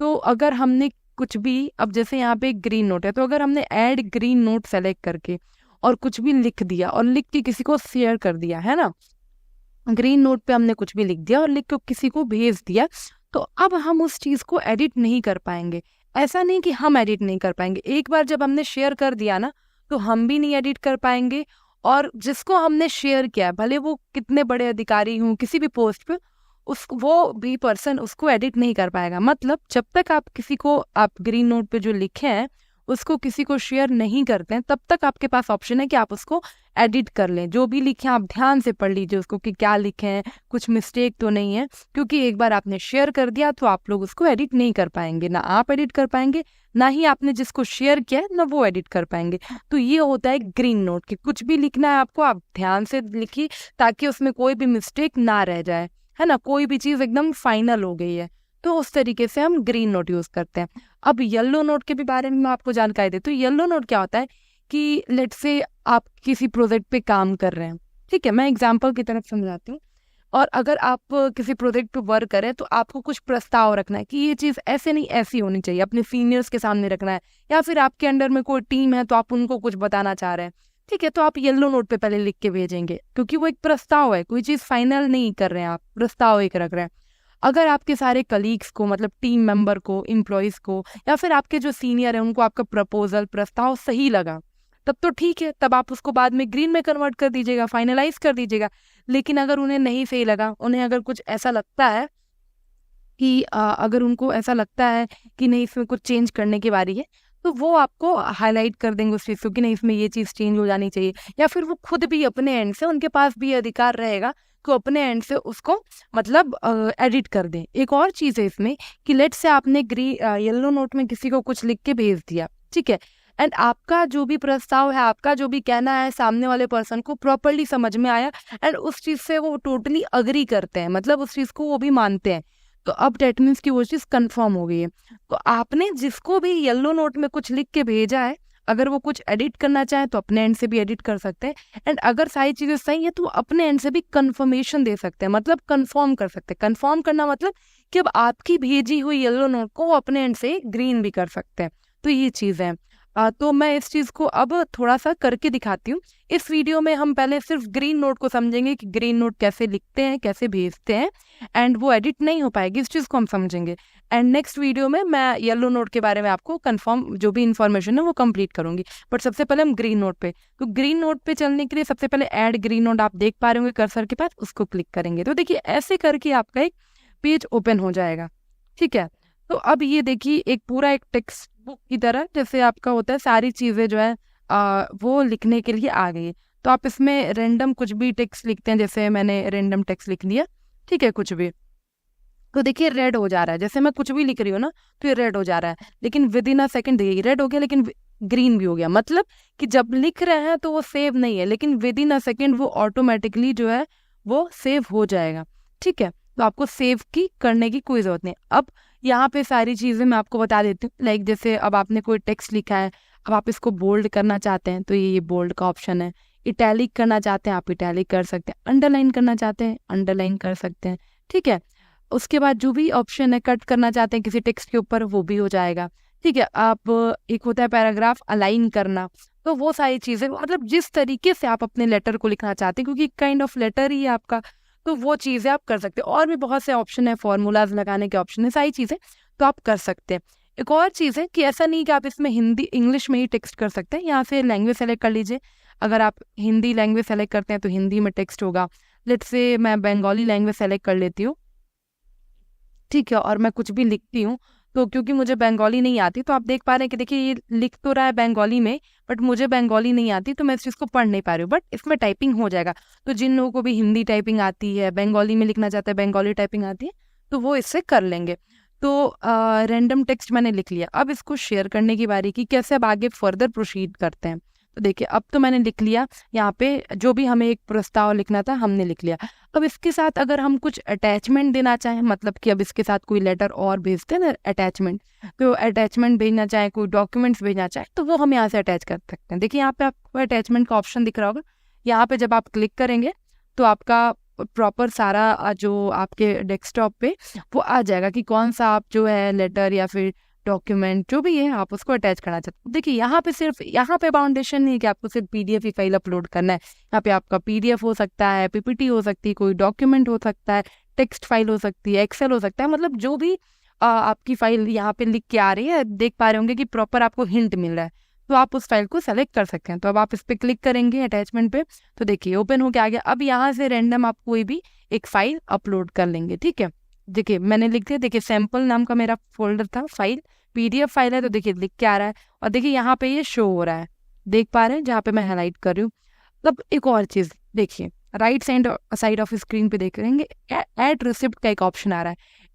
तो अगर हमने कुछ भी, अब जैसे यहाँ पे एक ग्रीन नोट है, तो अगर हमने ऐड ग्रीन नोट सेलेक्ट करके और कुछ भी लिख दिया और लिख के किसी को शेयर कर दिया है ना, ग्रीन नोट पे हमने कुछ भी लिख दिया और लिख के किसी को भेज दिया, तो अब हम उस चीज को एडिट नहीं कर पाएंगे। ऐसा नहीं कि हम एडिट नहीं कर पाएंगे, एक बार जब हमने शेयर कर दिया ना तो हम भी नहीं एडिट कर पाएंगे, और जिसको हमने शेयर किया है भले वो कितने बड़े अधिकारी हों किसी भी पोस्ट पे, वो भी पर्सन उसको एडिट नहीं कर पाएगा। मतलब जब तक आप किसी को, आप ग्रीन नोट पे जो लिखे हैं उसको किसी को शेयर नहीं करते हैं, तब तक आपके पास ऑप्शन है कि आप उसको एडिट कर लें। जो भी लिखे आप ध्यान से पढ़ लीजिए उसको कि क्या लिखे हैं, कुछ मिस्टेक तो नहीं है, क्योंकि एक बार आपने शेयर कर दिया तो आप लोग उसको एडिट नहीं कर पाएंगे, ना आप एडिट कर पाएंगे, ना ही आपने जिसको शेयर किया है ना वो एडिट कर पाएंगे। तो ये होता है ग्रीन नोट कि कुछ भी लिखना है आपको, आप ध्यान से लिखिए ताकि उसमें कोई भी मिस्टेक ना रह जाए, है ना, कोई भी चीज एकदम फाइनल हो गई है। तो उस तरीके से हम ग्रीन नोट यूज करते हैं। अब येलो नोट के भी बारे में मैं आपको जानकारी देती हूँ। येलो नोट क्या होता है कि लेट्स से आप किसी प्रोजेक्ट पे काम कर रहे हैं, ठीक है, मैं एग्जांपल की तरफ समझाती हूँ। और अगर आप किसी प्रोजेक्ट पे वर्क करें तो आपको कुछ प्रस्ताव रखना है कि ये चीज़ ऐसे नहीं ऐसी होनी चाहिए, अपने सीनियर्स के सामने रखना है, या फिर आपके अंडर में कोई टीम है तो आप उनको कुछ बताना चाह रहे हैं, ठीक है, तो आप येलो नोट पे पहले लिख के भेजेंगे, क्योंकि वो एक प्रस्ताव है, कोई चीज़ फाइनल नहीं कर रहे हैं आप, प्रस्ताव एक रख रहे हैं। अगर आपके सारे कलीग्स को, मतलब टीम मेंबर को, एम्प्लॉयज को, या फिर आपके जो सीनियर है उनको आपका प्रपोजल, प्रस्ताव सही लगा, तब तो ठीक है, तब आप उसको बाद में ग्रीन में कन्वर्ट कर दीजिएगा, फाइनलाइज कर दीजिएगा। लेकिन अगर उन्हें नहीं सही लगा, उन्हें अगर कुछ ऐसा लगता है कि अगर उनको ऐसा लगता है कि नहीं इसमें कुछ चेंज करने की बारी है, तो वो आपको हाईलाइट कर देंगे उस चीज़ को कि नहीं इसमें ये चीज़ चेंज हो जानी चाहिए। या फिर वो खुद भी अपने एंड से, उनके पास भी अधिकार रहेगा कि अपने एंड से उसको मतलब एडिट कर दें। एक और चीज़ है इसमें कि लेट से आपने येलो नोट में किसी को कुछ लिख के भेज दिया, ठीक है, एंड आपका जो भी प्रस्ताव है, आपका जो भी कहना है, सामने वाले पर्सन को प्रॉपरली समझ में आया एंड उस चीज़ से वो टोटली अग्री करते हैं, मतलब उस चीज़ को वो भी मानते हैं, तो अब डेट मीन्स की वो चीज़ कंफर्म हो गई है। तो आपने जिसको भी येलो नोट में कुछ लिख के भेजा है, अगर वो कुछ एडिट करना चाहे तो अपने एंड से भी एडिट कर सकते हैं, एंड अगर सारी चीज़ें सही है तो अपने एंड से भी कंफर्मेशन दे सकते हैं, मतलब कंफर्म कर सकते हैं। कंफर्म करना मतलब कि अब आपकी भेजी हुई येलो नोट को वो अपने एंड से ग्रीन भी कर सकते हैं। तो ये चीज़ है। तो मैं इस चीज़ को अब थोड़ा सा करके दिखाती हूँ। इस वीडियो में हम पहले सिर्फ ग्रीन नोट को समझेंगे कि ग्रीन नोट कैसे लिखते हैं, कैसे भेजते हैं, एंड वो एडिट नहीं हो पाएगी, इस चीज़ को हम समझेंगे। एंड नेक्स्ट वीडियो में मैं येलो नोट के बारे में आपको कंफर्म जो भी इन्फॉर्मेशन है वो कंप्लीट करूंगी। बट सबसे पहले हम ग्रीन नोट पे, तो ग्रीन नोट पे चलने के लिए सबसे पहले ऐड ग्रीन नोट आप देख पा रहे होंगे कर्सर के पास, उसको क्लिक करेंगे तो देखिए ऐसे करके आपका एक पेज ओपन हो जाएगा, ठीक है। तो अब ये देखिए एक पूरा एक टेक्स्ट बुक की तरह जैसे आपका होता है, सारी चीज़ें जो है वो लिखने के लिए आ गई है। तो आप इसमें रैंडम कुछ भी टेक्स्ट लिखते हैं, जैसे मैंने रैंडम टेक्स्ट लिख लिया, ठीक है, कुछ भी, तो देखिए रेड हो जा रहा है। जैसे मैं कुछ भी लिख रही हूँ ना तो ये रेड हो जा रहा है, लेकिन विद इन अ सेकेंड देखिए रेड हो गया लेकिन ग्रीन भी हो गया। मतलब कि जब लिख रहे हैं तो वो सेव नहीं है, लेकिन विद इन अ सेकेंड वो ऑटोमेटिकली जो है वो सेव हो जाएगा, ठीक है। तो आपको सेव की करने की कोई जरूरत नहीं। अब यहाँ पे सारी चीज़ें मैं आपको बता देती हूँ। लाइक जैसे अब आपने कोई टेक्स्ट लिखा है, अब आप इसको बोल्ड करना चाहते हैं तो ये बोल्ड का ऑप्शन है। इटैलिक करना चाहते हैं आप इटैलिक कर सकते हैं, अंडरलाइन करना चाहते हैं अंडरलाइन कर सकते हैं, ठीक है। उसके बाद जो भी ऑप्शन है कट करना चाहते हैं किसी टेक्स्ट के ऊपर वो भी हो जाएगा, ठीक है। आप एक होता है पैराग्राफ अलाइन करना, तो वो सारी चीज़ें मतलब जिस तरीके से आप अपने लेटर को लिखना चाहते हैं, क्योंकि काइंड ऑफ लेटर ही है आपका, तो वो चीज़ें आप कर सकते हैं। और भी बहुत से ऑप्शन है, फॉर्मूलाज लगाने के ऑप्शन है, सारी चीज़ें तो आप कर सकते हैं। एक और चीज़ है कि ऐसा नहीं कि आप इसमें हिंदी इंग्लिश में ही टेक्स्ट कर सकते हैं, यहाँ से लैंग्वेज सेलेक्ट कर लीजिए। अगर आप हिंदी लैंग्वेज सेलेक्ट करते हैं तो हिंदी में टेक्स्ट होगा। लेट्स से मैं बंगाली लैंग्वेज सेलेक्ट कर लेती हूँ, ठीक है, और मैं कुछ भी लिखती हूँ तो क्योंकि मुझे बंगाली नहीं आती, तो आप देख पा रहे हैं कि देखिए ये लिख तो रहा है बंगाली में, बट मुझे बंगाली नहीं आती तो मैं इस चीज़ को पढ़ नहीं पा रही हूँ, बट इसमें टाइपिंग हो जाएगा। तो जिन लोगों को भी हिंदी टाइपिंग आती है, बंगाली में लिखना चाहते हैं, बंगाली टाइपिंग आती है, तो वो इससे कर लेंगे। तो रैंडम टेक्स्ट मैंने लिख लिया। अब इसको शेयर करने की बारी की, कैसे अब आगे फर्दर प्रोसीड करते हैं। तो देखिए अब तो मैंने लिख लिया, यहाँ पे जो भी हमें एक प्रस्ताव लिखना था हमने लिख लिया। अब इसके साथ अगर हम कुछ अटैचमेंट देना चाहें, मतलब कि अब इसके साथ कोई लेटर और भेजते हैं ना अटैचमेंट, तो अटैचमेंट भेजना चाहे, कोई डॉक्यूमेंट्स भेजना चाहे, तो वो हम यहाँ से अटैच कर सकते हैं। देखिए यहाँ पे आपको अटैचमेंट का ऑप्शन दिख रहा होगा, यहाँ पे जब आप क्लिक करेंगे तो आपका प्रॉपर सारा जो आपके डेस्कटॉप पे वो आ जाएगा कि कौन सा आप जो है लेटर या फिर डॉक्यूमेंट जो भी है आप उसको अटैच करना चाहते हो। देखिए यहाँ पे सिर्फ यहाँ पे बाउंडेशन नहीं है कि आपको सिर्फ पीडीएफ ही फाइल अपलोड करना है। यहाँ पे आपका पीडीएफ हो सकता है, पीपीटी हो सकती है, कोई डॉक्यूमेंट हो सकता है, टेक्स्ट फाइल हो सकती है, एक्सेल हो सकता है, मतलब जो भी आपकी फाइल यहाँ पे लिख के आ रही है, देख पा रहे होंगे कि प्रॉपर आपको हिंट मिल रहा है, तो आप उस फाइल को सेलेक्ट कर सकते हैं। तो अब आप इस पर क्लिक करेंगे अटैचमेंट पे, तो देखिए ओपन होके आ गया। अब यहाँ से रैंडम आप कोई भी एक फाइल अपलोड कर लेंगे, ठीक है। देखिए मैंने लिख दिया, देखिए सैम्पल नाम का मेरा फोल्डर था, फाइल पीडीएफ फाइल है, तो देखिए लिख के आ रहा है और देखिए यहाँ पे ये शो हो रहा है, देख पा रहे हैं जहाँ पे मैं हाईलाइट कर रही हूँ। अब एक और चीज़ देखिए, राइट साइड ऑफ स्क्रीन पे देखेंगे ऐड रिसिप्ट का एक ऑप्शन आ रहा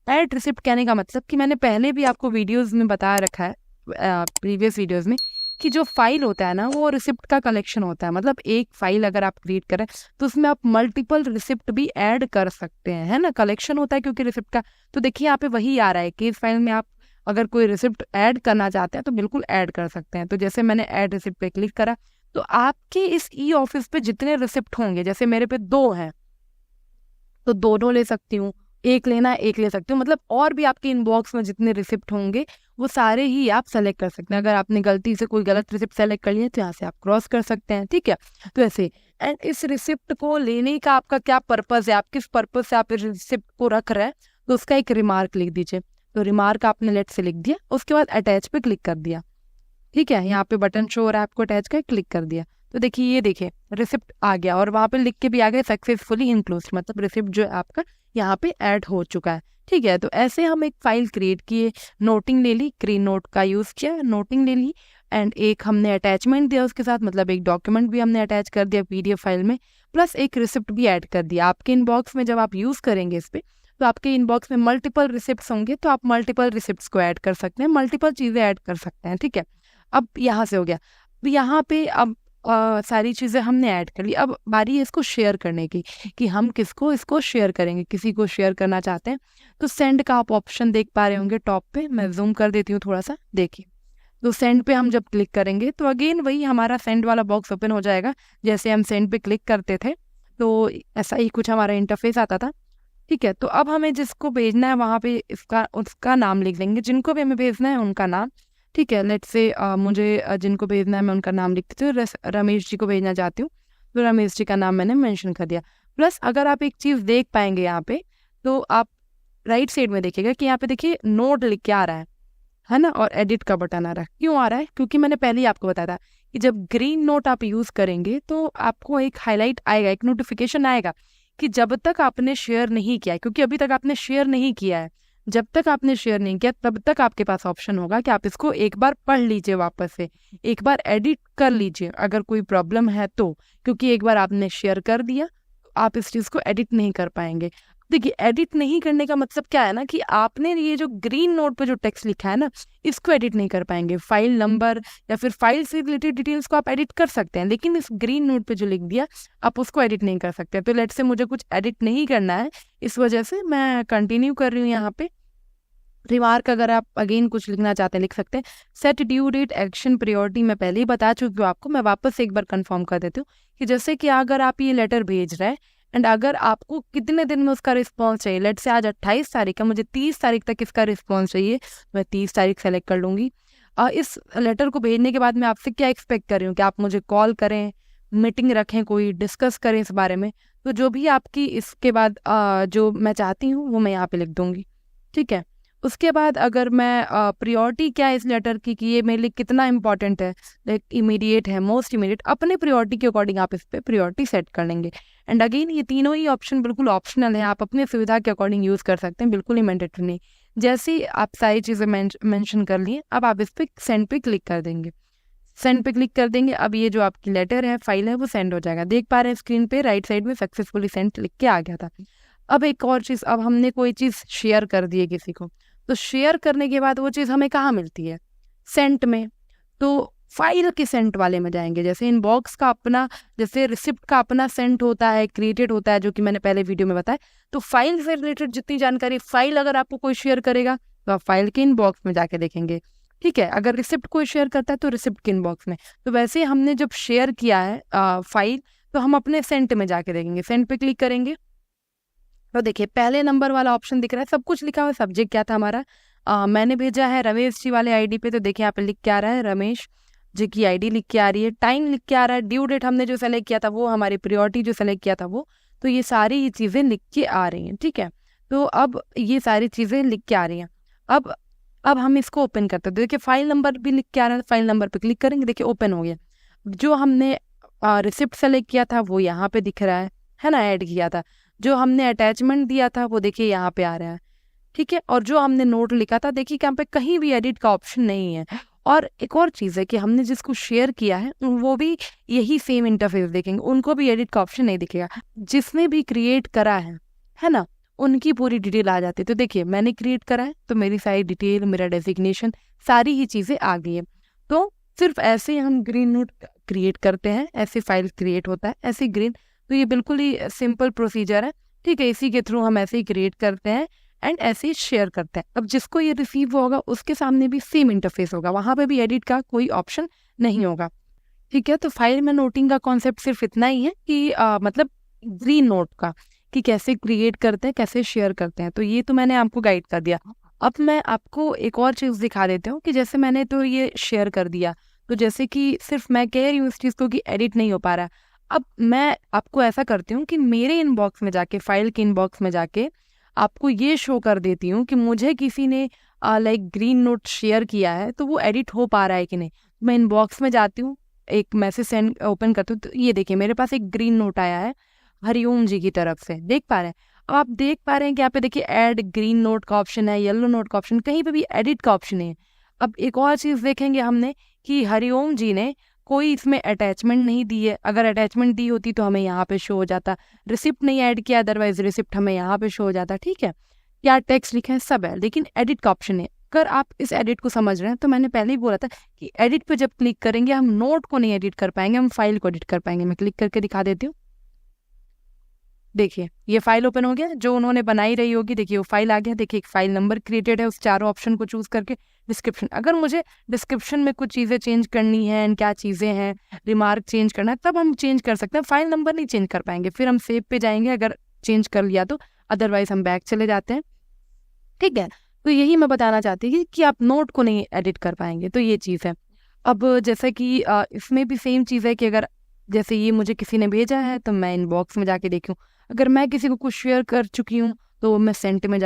है। ऐड रिसिप्ट कहने का मतलब कि मैंने पहले भी आपको वीडियोज़ में बता रखा है, प्रीवियस वीडियोज़ में, कि जो फाइल होता है ना वो रिसिप्ट का कलेक्शन होता है। मतलब एक फाइल अगर आप क्रिएट करें तो उसमें आप मल्टीपल रिसिप्ट भी ऐड कर सकते हैं, है ना, कलेक्शन होता है क्योंकि रिसिप्ट का। तो देखिए यहाँ पे वही आ रहा है कि इस फाइल में आप अगर कोई रिसिप्ट ऐड करना चाहते हैं तो बिल्कुल ऐड कर सकते हैं। तो जैसे मैंने ऐड रिसिप्ट पे क्लिक करा, तो आपके इस ई ऑफिस पे जितने रिसिप्ट होंगे, जैसे मेरे पे 2 हैं तो दोनों ले सकती हूँ, एक लेना है एक ले सकती हूँ, मतलब और भी आपके इनबॉक्स में जितने रिसिप्ट होंगे वो सारे ही आप सेलेक्ट कर सकते हैं। अगर आपने गलती से कोई गलत रिसिप्ट सेलेक्ट कर लिया तो यहाँ से आप क्रॉस कर सकते हैं, ठीक है। तो ऐसे, एंड इस रिसिप्ट को लेने का आपका क्या पर्पज़ है, आप किस पर्पज़ से आप इस रिसिप्ट को रख रहे हैं, तो उसका एक रिमार्क लिख दीजिए। तो रिमार्क आपने लेट से लिख दिया, उसके बाद अटैच पे क्लिक कर दिया, ठीक है, यहाँ पे बटन शो हो रहा है, आपको अटैच का क्लिक कर दिया तो देखिए ये देखिए रिसिप्ट आ गया और वहाँ पे लिख के भी आ गया सक्सेसफुली इंक्लूड, मतलब रिसिप्ट जो है आपका यहाँ पे ऐड हो चुका है। ठीक है, तो ऐसे हम एक फाइल क्रिएट किए, नोटिंग ले ली, ग्रीन नोट का यूज़ किया, नोटिंग ले ली एंड एक हमने अटैचमेंट दिया उसके साथ, मतलब एक डॉक्यूमेंट भी हमने अटैच कर दिया PDF फाइल में, प्लस एक रिसिप्ट भी ऐड कर दिया। आपके इनबॉक्स में जब आप यूज़ करेंगे इस पर तो आपके इनबॉक्स में मल्टीपल रिसिप्ट्स होंगे, तो आप मल्टीपल रिसिप्ट्स को ऐड कर सकते हैं, मल्टीपल चीज़ें ऐड कर सकते हैं। ठीक है, अब यहाँ से हो गया, अब यहाँ पे अब सारी चीज़ें हमने ऐड कर ली। अब बारी है इसको शेयर करने की कि हम किसको इसको शेयर करेंगे। किसी को शेयर करना चाहते हैं तो सेंड का आप ऑप्शन देख पा रहे होंगे टॉप पे, मैं जूम कर देती हूँ थोड़ा सा, देखिए। तो सेंड पे हम जब क्लिक करेंगे तो अगेन वही हमारा सेंड वाला बॉक्स ओपन हो जाएगा, जैसे हम सेंड पे क्लिक करते थे तो ऐसा ही कुछ हमारा इंटरफेस आता था। ठीक है, तो अब हमें जिसको भेजना है वहाँ पे इसका उसका नाम लिख देंगे, जिनको भी हमें भेजना है उनका नाम। ठीक है, लेट्स से मुझे जिनको भेजना है मैं उनका नाम लिखती हूँ, रमेश जी को भेजना चाहती हूँ तो रमेश जी का नाम मैंने मेंशन कर दिया। प्लस अगर आप एक चीज़ देख पाएंगे यहाँ पे, तो आप राइट साइड में देखिएगा कि यहाँ पे देखिए नोट लिख के आ रहा है ना, और एडिट का बटन आ रहा है। क्यों आ रहा है? क्योंकि मैंने पहले ही आपको बताया था कि जब ग्रीन नोट आप यूज़ करेंगे तो आपको एक हाईलाइट आएगा, एक नोटिफिकेशन आएगा कि जब तक आपने शेयर नहीं किया है, क्योंकि अभी तक आपने शेयर नहीं किया है, जब तक आपने शेयर नहीं किया तब तक आपके पास ऑप्शन होगा कि आप इसको एक बार पढ़ लीजिए, वापस से एक बार एडिट कर लीजिए अगर कोई प्रॉब्लम है तो, क्योंकि एक बार आपने शेयर कर दिया आप इस चीज़ को एडिट नहीं कर पाएंगे। देखिए एडिट नहीं करने का मतलब क्या है ना कि आपने ये जो ग्रीन नोट पे जो टेक्स्ट लिखा है ना, इसको एडिट नहीं कर पाएंगे। फाइल नंबर या फिर फाइल से रिलेटेड डिटेल्स को आप एडिट कर सकते हैं, लेकिन इस ग्रीन नोट पे जो लिख दिया आप उसको एडिट नहीं कर सकते। तो लेट से मुझे कुछ एडिट नहीं करना है, इस वजह से मैं कंटिन्यू कर रही हूँ। यहाँ पे रिमार्क अगर आप अगेन कुछ लिखना चाहते हैं लिख सकते हैं। Set due date action priority मैं पहले ही बता चुकी हूँ आपको, मैं वापस एक बार कंफर्म कर देती हूँ कि जैसे कि अगर आप ये लेटर भेज रहे हैं एंड अगर आपको कितने दिन में उसका रिस्पॉन्स चाहिए, लेट से आज 28 तारीख है, मुझे 30 तारीख तक इसका रिस्पॉन्स चाहिए, मैं 30 तारीख सेलेक्ट कर लूँगी। इस लेटर को भेजने के बाद मैं आपसे क्या एक्सपेक्ट कर रही हूँ कि आप मुझे कॉल करें, मीटिंग रखें, कोई डिस्कस करें इस बारे में। तो जो भी आपकी इसके बाद जो मैं चाहती हूँ वो मैं यहाँ पे लिख दूँगी। ठीक है, उसके बाद अगर मैं प्रायोरिटी क्या है इस लेटर की कि ये मेरे लिए कितना इंपॉर्टेंट है, लाइक इमीडिएट है, मोस्ट इमीडिएट, अपने प्रायोरिटी के अकॉर्डिंग आप इस पर प्रायोरिटी सेट कर लेंगे। एंड अगेन ये तीनों ही ऑप्शन बिल्कुल ऑप्शनल है, आप अपने सुविधा के अकॉर्डिंग यूज़ कर सकते हैं, बिल्कुल ही मैंडेटरी नहीं। जैसे ही आप सारी चीज़ें मेंशन कर लिए, अब आप इस पर सेंड पे क्लिक कर देंगे। सेंड पे क्लिक कर देंगे, अब ये जो आपकी लेटर है, फाइल है, वो सेंड हो जाएगा। देख पा रहे हैं स्क्रीन पे राइट साइड में सक्सेसफुली सेंड लिख के आ गया था। अब एक और चीज़, अब हमने कोई चीज़ शेयर कर दी है किसी को, तो शेयर करने के बाद वो चीज़ हमें कहाँ मिलती है? सेंट में। तो फाइल के सेंट वाले में जाएंगे। जैसे इनबॉक्स का अपना, जैसे रिसिप्ट का अपना सेंट होता है, क्रिएटेड होता है, जो कि मैंने पहले वीडियो में बताया। तो फाइल से रिलेटेड जितनी जानकारी, फाइल अगर आपको कोई शेयर करेगा तो आप फाइल के इनबॉक्स में जाके देखेंगे। ठीक है, अगर रिसिप्ट कोई शेयर करता है तो रिसिप्ट के इनबॉक्स में। तो वैसे हमने जब शेयर किया है फाइल, तो हम अपने सेंट में जाके देखेंगे। सेंट पे क्लिक करेंगे तो देखिए पहले नंबर वाला ऑप्शन दिख रहा है, सब कुछ लिखा हुआ है। सब्जेक्ट क्या था हमारा, मैंने भेजा है रमेश जी वाले आईडी पे, तो देखिए यहाँ पे लिख के आ रहा है रमेश जी की आईडी लिख के आ रही है, टाइम लिख के आ रहा है, ड्यू डेट हमने जो सेलेक्ट किया था वो, हमारी प्रायोरिटी जो सेलेक्ट किया था वो। तो ये सारी ही चीज़ें लिख के आ रही हैं। ठीक है, तो अब ये सारी चीज़ें लिख के आ रही हैं। अब हम इसको ओपन करते हैं। देखिए फाइल नंबर भी लिख के आ रहा है, फाइल नंबर पे क्लिक करेंगे, देखिए ओपन हो गया। जो हमने रिसिप्ट सेलेक्ट किया था वो यहाँ पे दिख रहा है ना, ऐड किया था। जो हमने अटैचमेंट दिया था वो देखिए यहाँ पे आ रहा है। ठीक है, और जो हमने नोट लिखा था देखिए यहाँ पे कहीं भी एडिट का ऑप्शन नहीं है। और एक और चीज़ है कि हमने जिसको शेयर किया है वो भी यही सेम इंटरफेस देखेंगे, उनको भी एडिट का ऑप्शन नहीं दिखेगा। जिसने भी क्रिएट करा है ना, उनकी पूरी डिटेल आ जाती है। तो देखिए मैंने क्रिएट करा है तो मेरी सारी डिटेल, मेरा डेजिग्नेशन, सारी ही चीज़ें आ गई है। तो सिर्फ ऐसे हम ग्रीन नोट क्रिएट करते हैं, ऐसे फाइल क्रिएट होता है, ऐसे ग्रीन। तो ये बिल्कुल ही सिंपल प्रोसीजर है। ठीक है, इसी के थ्रू हम ऐसे ही क्रिएट करते हैं एंड ऐसे ही शेयर करते हैं। अब जिसको ये रिसीव होगा उसके सामने भी सेम इंटरफेस होगा, वहाँ पे भी एडिट का कोई ऑप्शन नहीं होगा। ठीक है, तो फाइल में नोटिंग का कॉन्सेप्ट सिर्फ इतना ही है कि मतलब ग्रीन नोट का, कि कैसे क्रिएट करते हैं, कैसे शेयर करते हैं। तो ये तो मैंने आपको गाइड कर दिया। अब मैं आपको एक और चीज़ दिखा देती हूँ कि जैसे मैंने तो ये शेयर कर दिया, तो जैसे कि सिर्फ मैं कह रही हूँ इस चीज़ को कि एडिट नहीं हो पा रहा है। अब मैं आपको ऐसा करती हूँ कि मेरे इनबॉक्स में जाके, फाइल के इनबॉक्स में जाके आपको ये शो कर देती हूँ कि मुझे किसी ने लाइक ग्रीन नोट शेयर किया है, तो वो एडिट हो पा रहा है कि नहीं। मैं इनबॉक्स में जाती हूँ, एक मैसेज सेंड ओपन करती हूँ, तो ये देखिए मेरे पास एक ग्रीन नोट आया है हरिओम जी की तरफ से, देख पा रहे हैं। अब आप देख पा रहे हैं कि यहाँ पे देखिए ऐड ग्रीन नोट का ऑप्शन है, येलो नोट का ऑप्शन, कहीं पे भी एडिट का ऑप्शन है। अब एक और चीज़ देखेंगे हमने कि हरिओम जी ने कोई इसमें अटैचमेंट नहीं दी है। अगर अटैचमेंट दी होती तो हमें यहाँ पे शो हो जाता, रिसिप्ट नहीं ऐड किया, अदरवाइज रिसिप्ट हमें यहाँ पे शो हो जाता। ठीक है, क्या टेक्स्ट लिखा है सब है, लेकिन एडिट का ऑप्शन है। अगर आप इस एडिट को समझ रहे हैं तो मैंने पहले ही बोला था कि एडिट पे जब क्लिक करेंगे हम नोट को नहीं एडिट कर पाएंगे, हम फाइल को एडिट कर पाएंगे। मैं क्लिक करके दिखा देती हूँ, देखिए ये फाइल ओपन हो गया जो उन्होंने बनाई रही होगी। देखिए वो फाइल आ गया, देखिए एक फाइल नंबर क्रिएटेड है उस चारों ऑप्शन को चूज करके। डिस्क्रिप्शन, अगर मुझे डिस्क्रिप्शन में कुछ चीज़ें चेंज करनी है, क्या चीज़ें हैं, रिमार्क चेंज करना है, तब हम चेंज कर सकते हैं। फाइल नंबर नहीं चेंज कर पाएंगे, फिर हम सेव पे जाएंगे अगर चेंज कर लिया तो, अदरवाइज हम बैक चले जाते हैं। ठीक है, तो यही मैं बताना चाहती थी कि आप नोट को नहीं एडिट कर पाएंगे, तो ये चीज़ है। अब जैसे कि इसमें भी सेम चीज़ है कि अगर जैसे ये मुझे किसी ने भेजा है तो मैं इनबॉक्स में जाके देखूँ, अगर मैं किसी को कुछ शेयर कर चुकी हूँ तो मैं सेंट में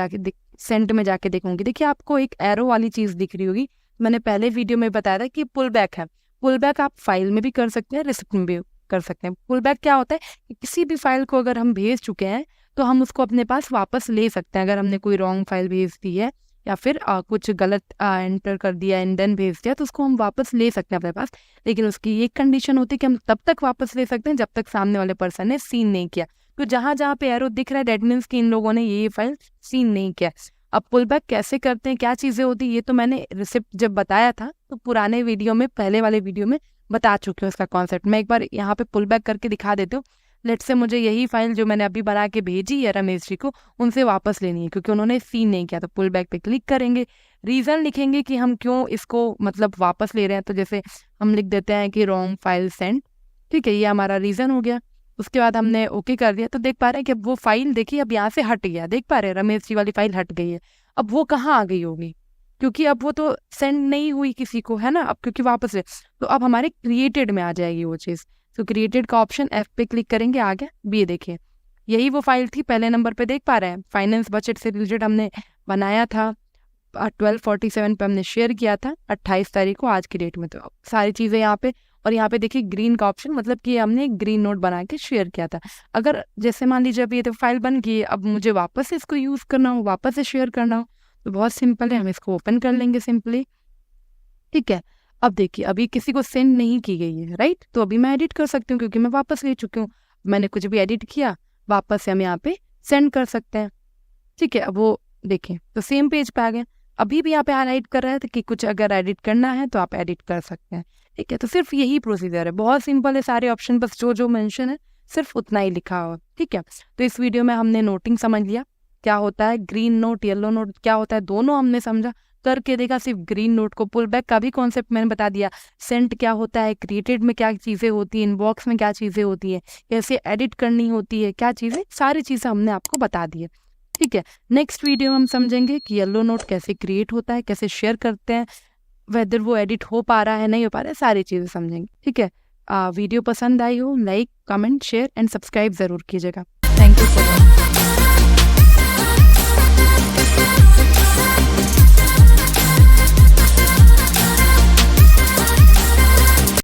जाके देखूंगी। देखिए आपको एक एरो वाली चीज़ दिख रही होगी, मैंने पहले वीडियो में बताया था कि पुल बैक है। पुल बैक आप फाइल में भी कर सकते हैं, रिसिप्ट में भी कर सकते हैं। पुल बैक क्या होता है कि किसी भी फाइल को अगर हम भेज चुके हैं तो हम उसको अपने पास वापस ले सकते हैं। अगर हमने कोई रॉन्ग फाइल भेज दी है या फिर कुछ गलत एंटर कर दिया एंड देन भेज दिया तो उसको हम वापस ले सकते हैं अपने पास, लेकिन उसकी एक कंडीशन होती है कि हम तब तक वापस ले सकते हैं जब तक सामने वाले पर्सन ने सीन नहीं किया। तो जहां जहां पे एरो दिख रहा है डेट मीन्स कि इन लोगों ने ये फाइल सीन नहीं किया। अब पुल बैक कैसे करते हैं, क्या चीजें होती है, ये तो मैंने रिसिप्ट जब बताया था तो पुराने वीडियो में, पहले वाले वीडियो में बता चुकी हूँ इसका कॉन्सेप्ट। मैं एक बार यहाँ पे पुल बैक करके दिखा देती हूँ। लेट से मुझे यही फाइल जो मैंने अभी बना के भेजी है रमेश जी को, उनसे वापस लेनी है क्योंकि उन्होंने सीन नहीं किया। तो पुल बैक पे क्लिक करेंगे, रीजन लिखेंगे कि हम क्यों इसको मतलब वापस ले रहे हैं। तो जैसे हम लिख देते हैं कि रॉन्ग फाइल सेंड, ठीक है, ये हमारा रीजन हो गया। उसके बाद हमने ओके कर दिया तो देख पा रहे हैं कि अब वो फाइल देखिए अब यहाँ से हट गया, देख पा रहे हैं रमेश जी वाली फाइल हट गई है। अब वो कहाँ आ गई होगी, क्योंकि अब वो तो सेंड नहीं हुई किसी को, है ना, अब क्योंकि वापस ले, तो अब हमारे क्रिएटेड में आ जाएगी वो चीज़। तो क्रिएटेड का ऑप्शन F पे क्लिक करेंगे, आ गया। ये देखिए यही वो फाइल थी पहले नंबर पे, देख पा रहे हैं, फाइनेंस बजट से रिलेटेड हमने बनाया था, 1247 पे हमने शेयर किया था 28 तारीख को आज की डेट में। तो सारी चीज़ें यहाँ पे, और यहाँ पे देखिए ग्रीन का ऑप्शन, मतलब कि हमने ग्रीन नोट बना के शेयर किया था। अगर जैसे मान लीजिए अब ये तो फाइल बन गई, अब मुझे वापस से इसको यूज़ करना हो, वापस से शेयर करना हो, तो बहुत सिंपल है, हम इसको ओपन कर लेंगे सिंपली। ठीक है, अब देखिए अभी किसी को सेंड नहीं की गई है, राइट, तो अभी मैं एडिट कर सकती हूँ क्योंकि मैं वापस ले चुकी हूँ। मैंने कुछ भी एडिट किया, वापस से हम यहाँ पे सेंड कर सकते हैं। ठीक है, अब वो देखें तो सेम पेज पे आ गए। अभी भी यहाँ पे हाईलाइट कर रहा है कि कुछ अगर एडिट करना है तो आप एडिट कर सकते हैं। ठीक है, तो सिर्फ यही प्रोसीजर है, बहुत सिंपल है, सारे ऑप्शन बस जो जो मेंशन है सिर्फ उतना ही लिखा हो। ठीक है, तो इस वीडियो में हमने नोटिंग समझ लिया, क्या होता है ग्रीन नोट, येलो नोट क्या होता है, दोनों हमने समझा, करके देखा। सिर्फ ग्रीन नोट को, पुल बैक का भी कॉन्सेप्ट मैंने बता दिया, सेंट क्या होता है, क्रिएटेड में क्या चीज़ें होती है, इनबॉक्स में क्या चीज़ें होती है, कैसे एडिट करनी होती है, क्या चीज़ें, सारी चीज़ें हमने आपको बता दी है। ठीक है, नेक्स्ट वीडियो में हम समझेंगे कि येलो नोट कैसे क्रिएट होता है, कैसे शेयर करते हैं, वेदर वो एडिट हो पा रहा है नहीं हो पा रहा है, सारी चीज़ें समझेंगे। ठीक है, वीडियो पसंद आई हो like comment share and subscribe ज़रूर कीजिएगा। Thank you so much.